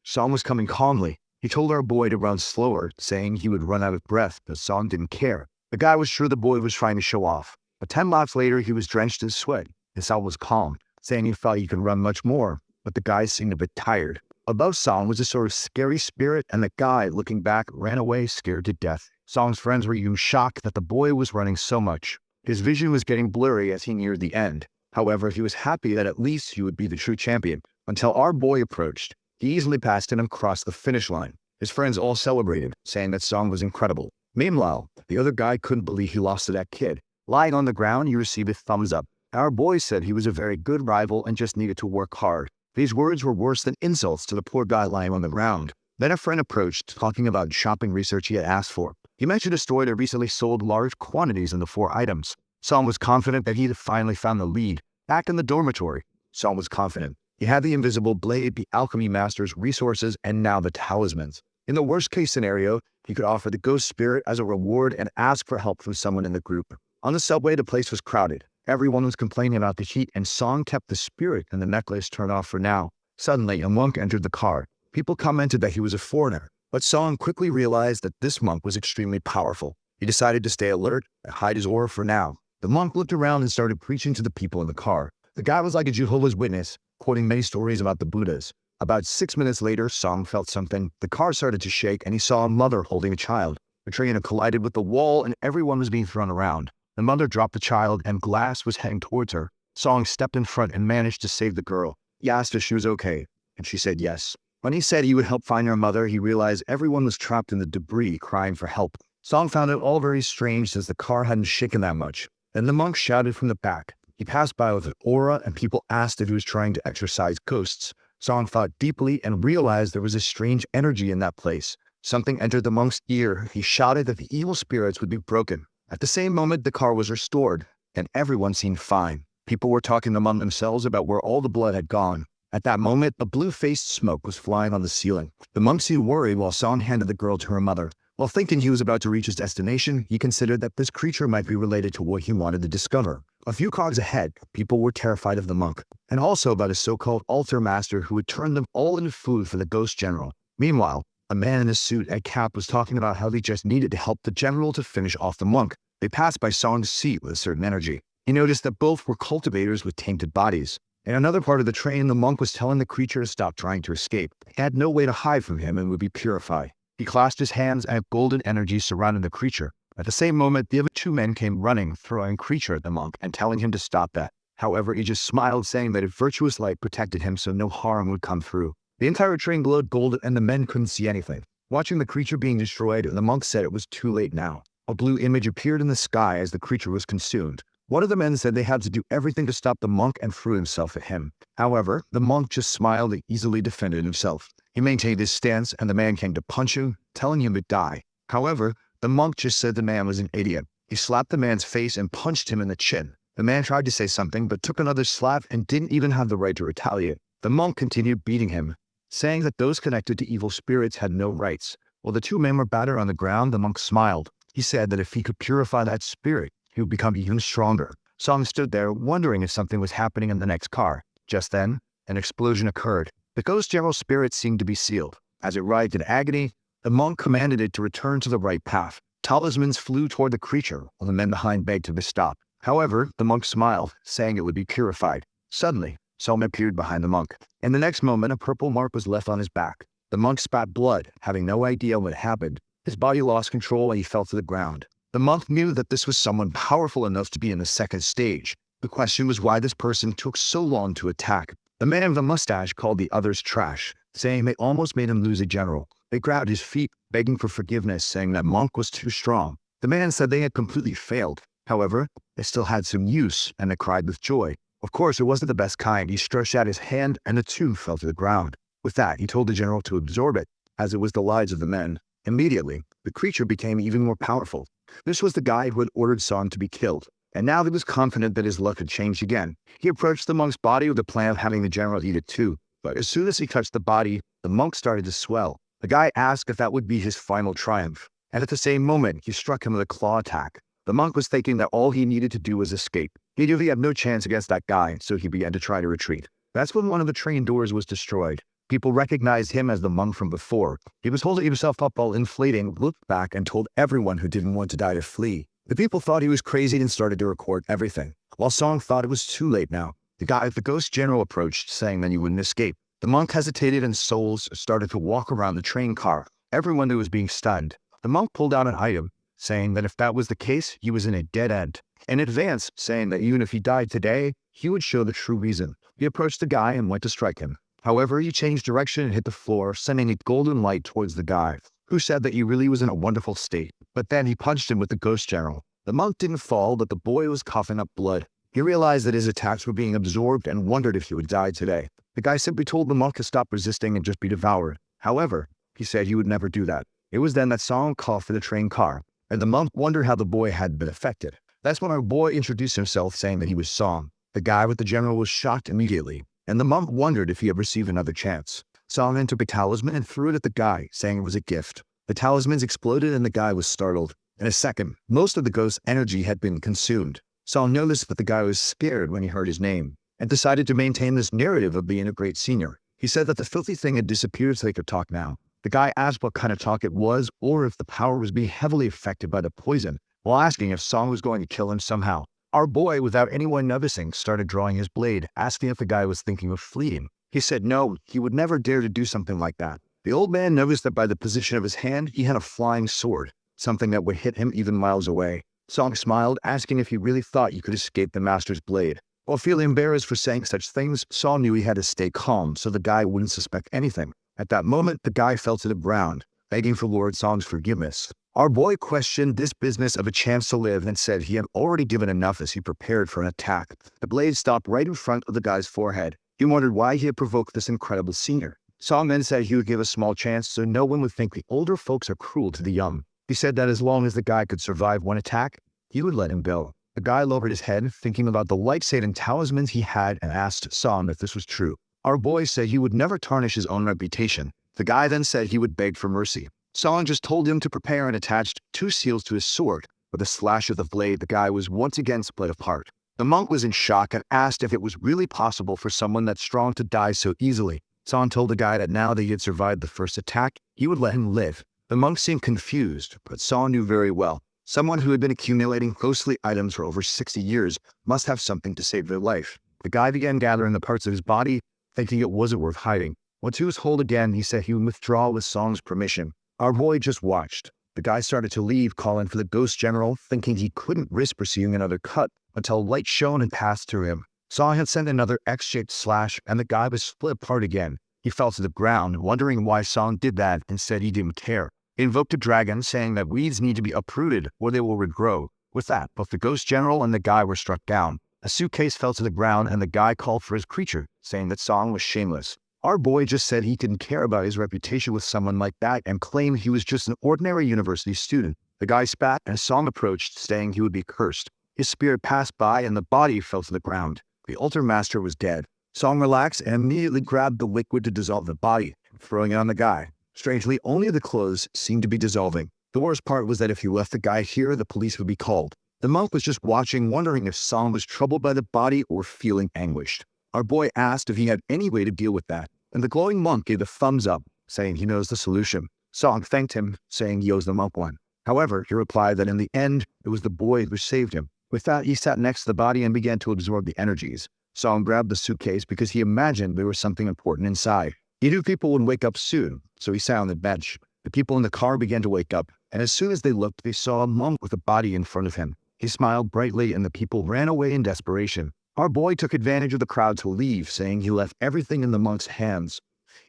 Song was coming calmly. He told our boy to run slower, saying he would run out of breath, but Song didn't care. The guy was sure the boy was trying to show off. But 10 laps later, he was drenched in sweat. His Song was calm, saying he felt he could run much more, but the guy seemed a bit tired. Above Song was a sort of scary spirit, and the guy, looking back, ran away scared to death. Song's friends were even shocked that the boy was running so much. His vision was getting blurry as he neared the end. However, he was happy that at least he would be the true champion. Until our boy approached, he easily passed him and crossed the finish line. His friends all celebrated, saying that Song was incredible. Meanwhile, the other guy couldn't believe he lost to that kid. Lying on the ground, he received a thumbs up. Our boy said he was a very good rival and just needed to work hard. These words were worse than insults to the poor guy lying on the ground. Then a friend approached, talking about shopping research he had asked for. He mentioned a store that recently sold large quantities in the 4 items. Song was confident that he had finally found the lead. Back in the dormitory, Song was confident. He had the invisible blade, the alchemy master's resources, and now the talismans. In the worst-case scenario, he could offer the ghost spirit as a reward and ask for help from someone in the group. On the subway, the place was crowded. Everyone was complaining about the heat, and Song kept the spirit and the necklace turned off for now. Suddenly, a monk entered the car. People commented that he was a foreigner, but Song quickly realized that this monk was extremely powerful. He decided to stay alert and hide his aura for now. The monk looked around and started preaching to the people in the car. The guy was like a Jehovah's Witness, quoting many stories about the Buddhas. About 6 minutes later, Song felt something. The car started to shake, and he saw a mother holding a child. The train had collided with the wall, and everyone was being thrown around. The mother dropped the child, and glass was heading towards her. Song stepped in front and managed to save the girl. He asked if she was okay, and she said yes. When he said he would help find her mother, he realized everyone was trapped in the debris, crying for help. Song found it all very strange since the car hadn't shaken that much. Then the monk shouted from the back. He passed by with an aura, and people asked if he was trying to exorcise ghosts. Song thought deeply and realized there was a strange energy in that place. Something entered the monk's ear. He shouted that the evil spirits would be broken. At the same moment, the car was restored, and everyone seemed fine. People were talking among themselves about where all the blood had gone. At that moment, a blue-faced smoke was flying on the ceiling. The monk seemed worried while Song handed the girl to her mother. While thinking he was about to reach his destination, he considered that this creature might be related to what he wanted to discover. A few cogs ahead, people were terrified of the monk, and also about his so-called altar master who would turn them all into food for the ghost general. Meanwhile, a man in a suit and cap was talking about how they just needed to help the general to finish off the monk. They passed by Song's seat with a certain energy. He noticed that both were cultivators with tainted bodies. In another part of the train, the monk was telling the creature to stop trying to escape. He had no way to hide from him and would be purified. He clasped his hands and golden energy surrounded the creature. At the same moment, the other 2 men came running, throwing creature at the monk and telling him to stop that. However, he just smiled, saying that a virtuous light protected him so no harm would come through. The entire train glowed golden and the men couldn't see anything. Watching the creature being destroyed, the monk said it was too late now. A blue image appeared in the sky as the creature was consumed. One of the men said they had to do everything to stop the monk and threw himself at him. However, the monk just smiled and easily defended himself. He maintained his stance and the man came to punch him, telling him to die. However, the monk just said the man was an idiot. He slapped the man's face and punched him in the chin. The man tried to say something but took another slap and didn't even have the right to retaliate. The monk continued beating him, saying that those connected to evil spirits had no rights. While the 2 men were battered on the ground, the monk smiled. He said that if he could purify that spirit, he would become even stronger. Song stood there, wondering if something was happening in the next car. Just then, an explosion occurred. The ghost general's spirit seemed to be sealed. As it writhed in agony, the monk commanded it to return to the right path. Talismans flew toward the creature, while the men behind begged him to stop. However, the monk smiled, saying it would be purified. Suddenly, Song appeared behind the monk. In the next moment, a purple mark was left on his back. The monk spat blood, having no idea what happened. His body lost control and he fell to the ground. The monk knew that this was someone powerful enough to be in the second stage. The question was why this person took so long to attack. The man with the mustache called the others trash, saying they almost made him lose a general. They grabbed his feet, begging for forgiveness, saying that monk was too strong. The man said they had completely failed. However, they still had some use, and they cried with joy. Of course, it wasn't the best kind. He stretched out his hand, and the 2 fell to the ground. With that, he told the general to absorb it, as it was the lives of the men. Immediately, the creature became even more powerful. This was the guy who had ordered Song to be killed, and now he was confident that his luck had changed again. He approached the monk's body with the plan of having the general eat it too, but as soon as he touched the body, the monk started to swell. The guy asked if that would be his final triumph, and at the same moment, he struck him with a claw attack. The monk was thinking that all he needed to do was escape. He knew he had no chance against that guy, so he began to try to retreat. That's when one of the train doors was destroyed. People recognized him as the monk from before. He was holding himself up while inflating, looked back, and told everyone who didn't want to die to flee. The people thought he was crazy and started to record everything. While Song thought it was too late now, the ghost general approached, saying that he wouldn't escape. The monk hesitated and souls started to walk around the train car. Everyone knew was being stunned. The monk pulled out an item, saying that if that was the case, he was in a dead end. In advance, saying that even if he died today, he would show the true reason. He approached the guy and went to strike him. However, he changed direction and hit the floor, sending a golden light towards the guy, who said that he really was in a wonderful state. But then he punched him with the ghost general. The monk didn't fall, but the boy was coughing up blood. He realized that his attacks were being absorbed and wondered if he would die today. The guy simply told the monk to stop resisting and just be devoured. However, he said he would never do that. It was then that Song called for the train car, and the monk wondered how the boy had been affected. That's when our boy introduced himself, saying that he was Song. The guy with the general was shocked immediately, and the monk wondered if he had received another chance. Song then took a talisman and threw it at the guy, saying it was a gift. The talismans exploded and the guy was startled. In a second, most of the ghost's energy had been consumed. Song noticed that the guy was scared when he heard his name, and decided to maintain this narrative of being a great senior. He said that the filthy thing had disappeared so they could talk now. The guy asked what kind of talk it was, or if the power was being heavily affected by the poison, while asking if Song was going to kill him somehow. Our boy, without anyone noticing, started drawing his blade, asking if the guy was thinking of fleeing. He said no, he would never dare to do something like that. The old man noticed that by the position of his hand, he had a flying sword, something that would hit him even miles away. Song smiled, asking if he really thought you could escape the master's blade. While feeling embarrassed for saying such things, Song knew he had to stay calm so the guy wouldn't suspect anything. At that moment, the guy fell to the ground, begging for Lord Song's forgiveness. Our boy questioned this business of a chance to live and said he had already given enough as he prepared for an attack. The blade stopped right in front of the guy's forehead. He wondered why he had provoked this incredible senior. Song then said he would give a small chance so no one would think the older folks are cruel to the young. He said that as long as the guy could survive one attack, he would let him go. The guy lowered his head, thinking about the light-saving talismans he had, and asked Song if this was true. Our boy said he would never tarnish his own reputation. The guy then said he would beg for mercy. Song just told him to prepare and attached 2 seals to his sword. With a slash of the blade, the guy was once again split apart. The monk was in shock and asked if it was really possible for someone that strong to die so easily. Song told the guy that now that he had survived the first attack, he would let him live. The monk seemed confused, but Song knew very well. Someone who had been accumulating ghostly items for over 60 years must have something to save their life. The guy began gathering the parts of his body, thinking it wasn't worth hiding. Once he was whole again, he said he would withdraw with Song's permission. Our boy just watched. The guy started to leave, calling for the ghost general, thinking he couldn't risk receiving another cut until light shone and passed through him. Song had sent another X-shaped slash, and the guy was split apart again. He fell to the ground, wondering why Song did that, and said he didn't care. He invoked a dragon, saying that weeds need to be uprooted or they will regrow. With that, both the ghost general and the guy were struck down. A suitcase fell to the ground, and the guy called for his creature, saying that Song was shameless. Our boy just said he didn't care about his reputation with someone like that and claimed he was just an ordinary university student. The guy spat, and Song approached, saying he would be cursed. His spirit passed by, and the body fell to the ground. The altar master was dead. Song relaxed and immediately grabbed the liquid to dissolve the body, throwing it on the guy. Strangely, only the clothes seemed to be dissolving. The worst part was that if he left the guy here, the police would be called. The monk was just watching, wondering if Song was troubled by the body or feeling anguished. Our boy asked if he had any way to deal with that, and the glowing monk gave a thumbs up, saying he knows the solution. Song thanked him, saying he owes the monk one. However, he replied that in the end, it was the boy who saved him. With that, he sat next to the body and began to absorb the energies. Song grabbed the suitcase because he imagined there was something important inside. He knew people would wake up soon, so he sat on the bench. The people in the car began to wake up, and as soon as they looked, they saw a monk with a body in front of him. He smiled brightly, and the people ran away in desperation. Our boy took advantage of the crowd to leave, saying he left everything in the monk's hands.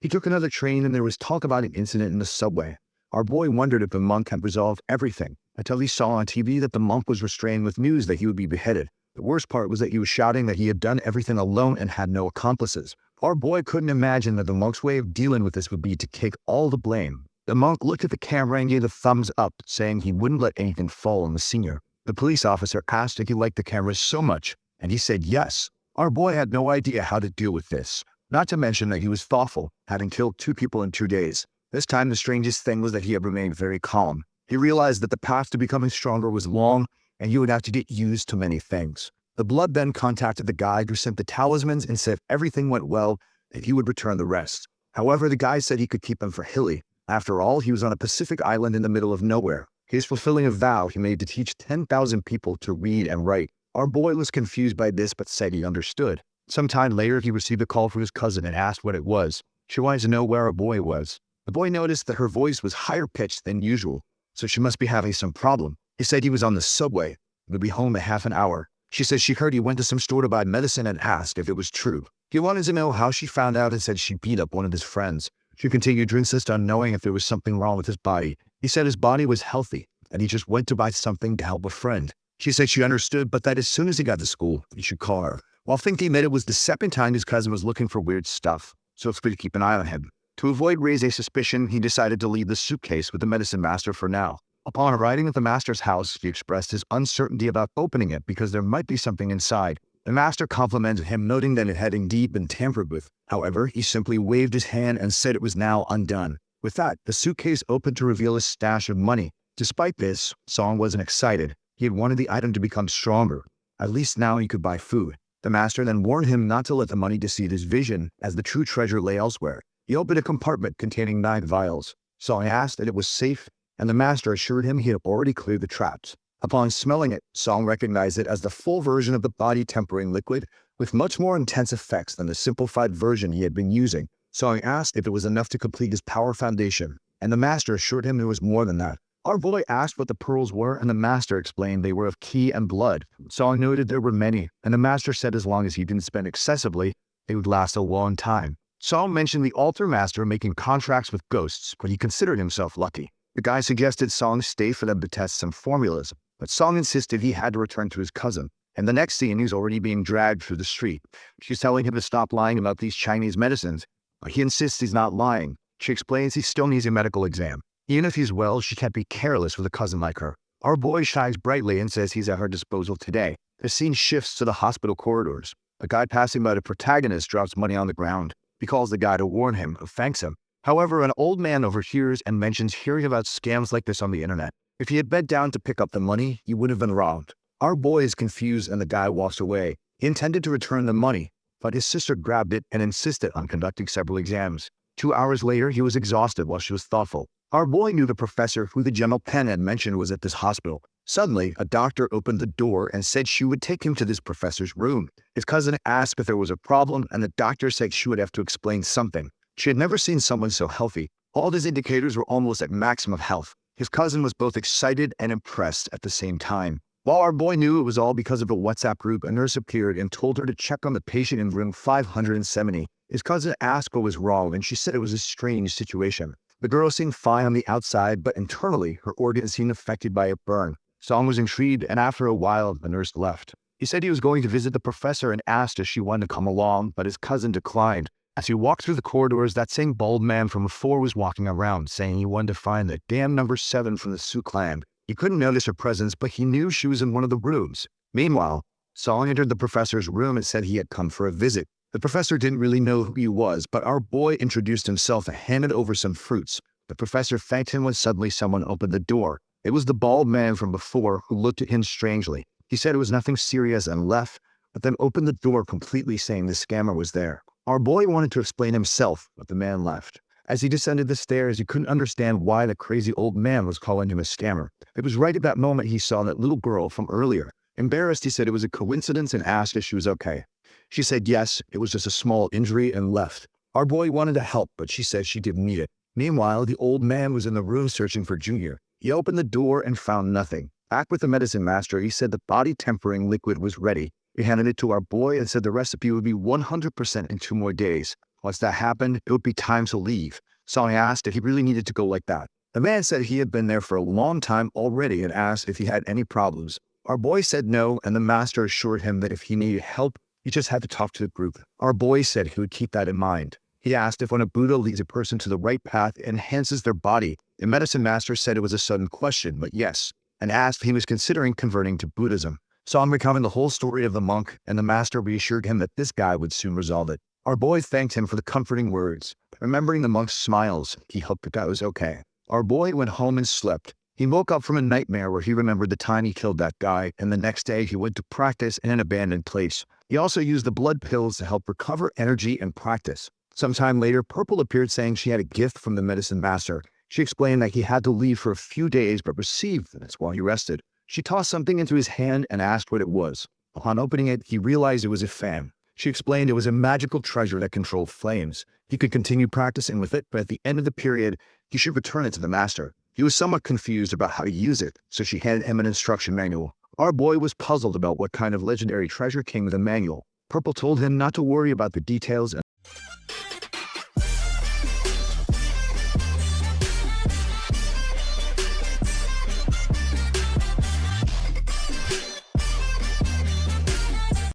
He took another train, and there was talk about an incident in the subway. Our boy wondered if the monk had resolved everything, until he saw on TV that the monk was restrained with news that he would be beheaded. The worst part was that he was shouting that he had done everything alone and had no accomplices. Our boy couldn't imagine that the monk's way of dealing with this would be to take all the blame. The monk looked at the camera and gave a thumbs up, saying he wouldn't let anything fall on the senior. The police officer asked if he liked the cameras so much, and he said yes. Our boy had no idea how to deal with this, not to mention that he was thoughtful, having killed 2 people in 2 days. This time, the strangest thing was that he had remained very calm. He realized that the path to becoming stronger was long, and he would have to get used to many things. The blood then contacted the guide who sent the talismans and said if everything went well, that he would return the rest. However, the guy said he could keep him for Hilly. After all, he was on a Pacific island in the middle of nowhere. He was fulfilling a vow he made to teach 10,000 people to read and write. Our boy was confused by this but said he understood. Sometime later, he received a call from his cousin and asked what it was. She wanted to know where our boy was. The boy noticed that her voice was higher pitched than usual, so she must be having some problem. He said he was on the subway. Would be home in half an hour. She said she heard he went to some store to buy medicine and asked if it was true. He wanted to know how she found out and said she beat up one of his friends. She continued to insist on knowing if there was something wrong with his body. He said his body was healthy, and he just went to buy something to help a friend. She said she understood, but that as soon as he got to school, he should call her. While thinking that it was the second time his cousin was looking for weird stuff, so it's good to keep an eye on him. To avoid raising suspicion, he decided to leave the suitcase with the medicine master for now. Upon arriving at the master's house, he expressed his uncertainty about opening it because there might be something inside. The master complimented him, noting that it had indeed been tampered with. However, he simply waved his hand and said it was now undone. With that, the suitcase opened to reveal a stash of money. Despite this, Song wasn't excited. He had wanted the item to become stronger. At least now he could buy food. The master then warned him not to let the money deceive his vision, as the true treasure lay elsewhere. He opened a compartment containing 9 vials. Song asked that it was safe, and the master assured him he had already cleared the traps. Upon smelling it, Song recognized it as the full version of the body-tempering liquid, with much more intense effects than the simplified version he had been using. Song asked if it was enough to complete his power foundation, and the master assured him there was more than that. Our boy asked what the pearls were, and the master explained they were of ki and blood. Song noted there were many, and the master said as long as he didn't spend excessively, they would last a long time. Song mentioned the altar master making contracts with ghosts, but he considered himself lucky. The guy suggested Song stay for them to test some formulas, but Song insisted he had to return to his cousin. And the next scene, he's already being dragged through the street. She's telling him to stop lying about these Chinese medicines, but he insists he's not lying. She explains he still needs a medical exam. Even if he's well, she can't be careless with a cousin like her. Our boy shines brightly and says he's at her disposal today. The scene shifts to the hospital corridors. A guy passing by the protagonist drops money on the ground. He calls the guy to warn him, who thanks him. However, an old man overhears and mentions hearing about scams like this on the internet. If he had bent down to pick up the money, he would have been robbed. Our boy is confused and the guy walks away. He intended to return the money, but his sister grabbed it and insisted on conducting several exams. 2 hours later, he was exhausted while she was thoughtful. Our boy knew the professor who the General Penn had mentioned was at this hospital. Suddenly, a doctor opened the door and said she would take him to this professor's room. His cousin asked if there was a problem, and the doctor said she would have to explain something. She had never seen someone so healthy. All his indicators were almost at maximum health. His cousin was both excited and impressed at the same time. While our boy knew it was all because of a WhatsApp group, a nurse appeared and told her to check on the patient in room 570. His cousin asked what was wrong, and she said it was a strange situation. The girl seemed fine on the outside, but internally, her organs seemed affected by a burn. Song was intrigued, and after a while, the nurse left. He said he was going to visit the professor and asked if she wanted to come along, but his cousin declined. As he walked through the corridors, that same bald man from before was walking around, saying he wanted to find the damn number 7 from the Sioux clan. He couldn't notice her presence, but he knew she was in one of the rooms. Meanwhile, Song entered the professor's room and said he had come for a visit. The professor didn't really know who he was, but our boy introduced himself and handed over some fruits. The professor thanked him when suddenly someone opened the door. It was the bald man from before who looked at him strangely. He said it was nothing serious and left, but then opened the door completely, saying the scammer was there. Our boy wanted to explain himself, but the man left. As he descended the stairs, he couldn't understand why the crazy old man was calling him a scammer. It was right at that moment he saw that little girl from earlier. Embarrassed, he said it was a coincidence and asked if she was okay. She said yes, it was just a small injury, and left. Our boy wanted to help, but she said she didn't need it. Meanwhile, the old man was in the room searching for Junior. He opened the door and found nothing. Back with the medicine master, he said the body-tempering liquid was ready. He handed it to our boy and said the recipe would be 100% in 2 more days. Once that happened, it would be time to leave. Song asked if he really needed to go like that. The man said he had been there for a long time already and asked if he had any problems. Our boy said no, and the master assured him that if he needed help, he just had to talk to the group. Our boy said he would keep that in mind. He asked if when a Buddha leads a person to the right path, it enhances their body. The medicine master said it was a sudden question, but yes, and asked if he was considering converting to Buddhism. Song recounted the whole story of the monk, and the master reassured him that this guy would soon resolve it. Our boy thanked him for the comforting words. Remembering the monk's smiles, he hoped the guy was okay. Our boy went home and slept. He woke up from a nightmare where he remembered the time he killed that guy, and the next day he went to practice in an abandoned place. He also used the blood pills to help recover energy and practice. Sometime later, Purple appeared saying she had a gift from the medicine master. She explained that he had to leave for a few days but received this while he rested. She tossed something into his hand and asked what it was. Upon opening it, he realized it was a fan. She explained it was a magical treasure that controlled flames. He could continue practicing with it, but at the end of the period, he should return it to the master. He was somewhat confused about how to use it, so she handed him an instruction manual. Our boy was puzzled about what kind of legendary treasure came with the manual. Purple told him not to worry about the details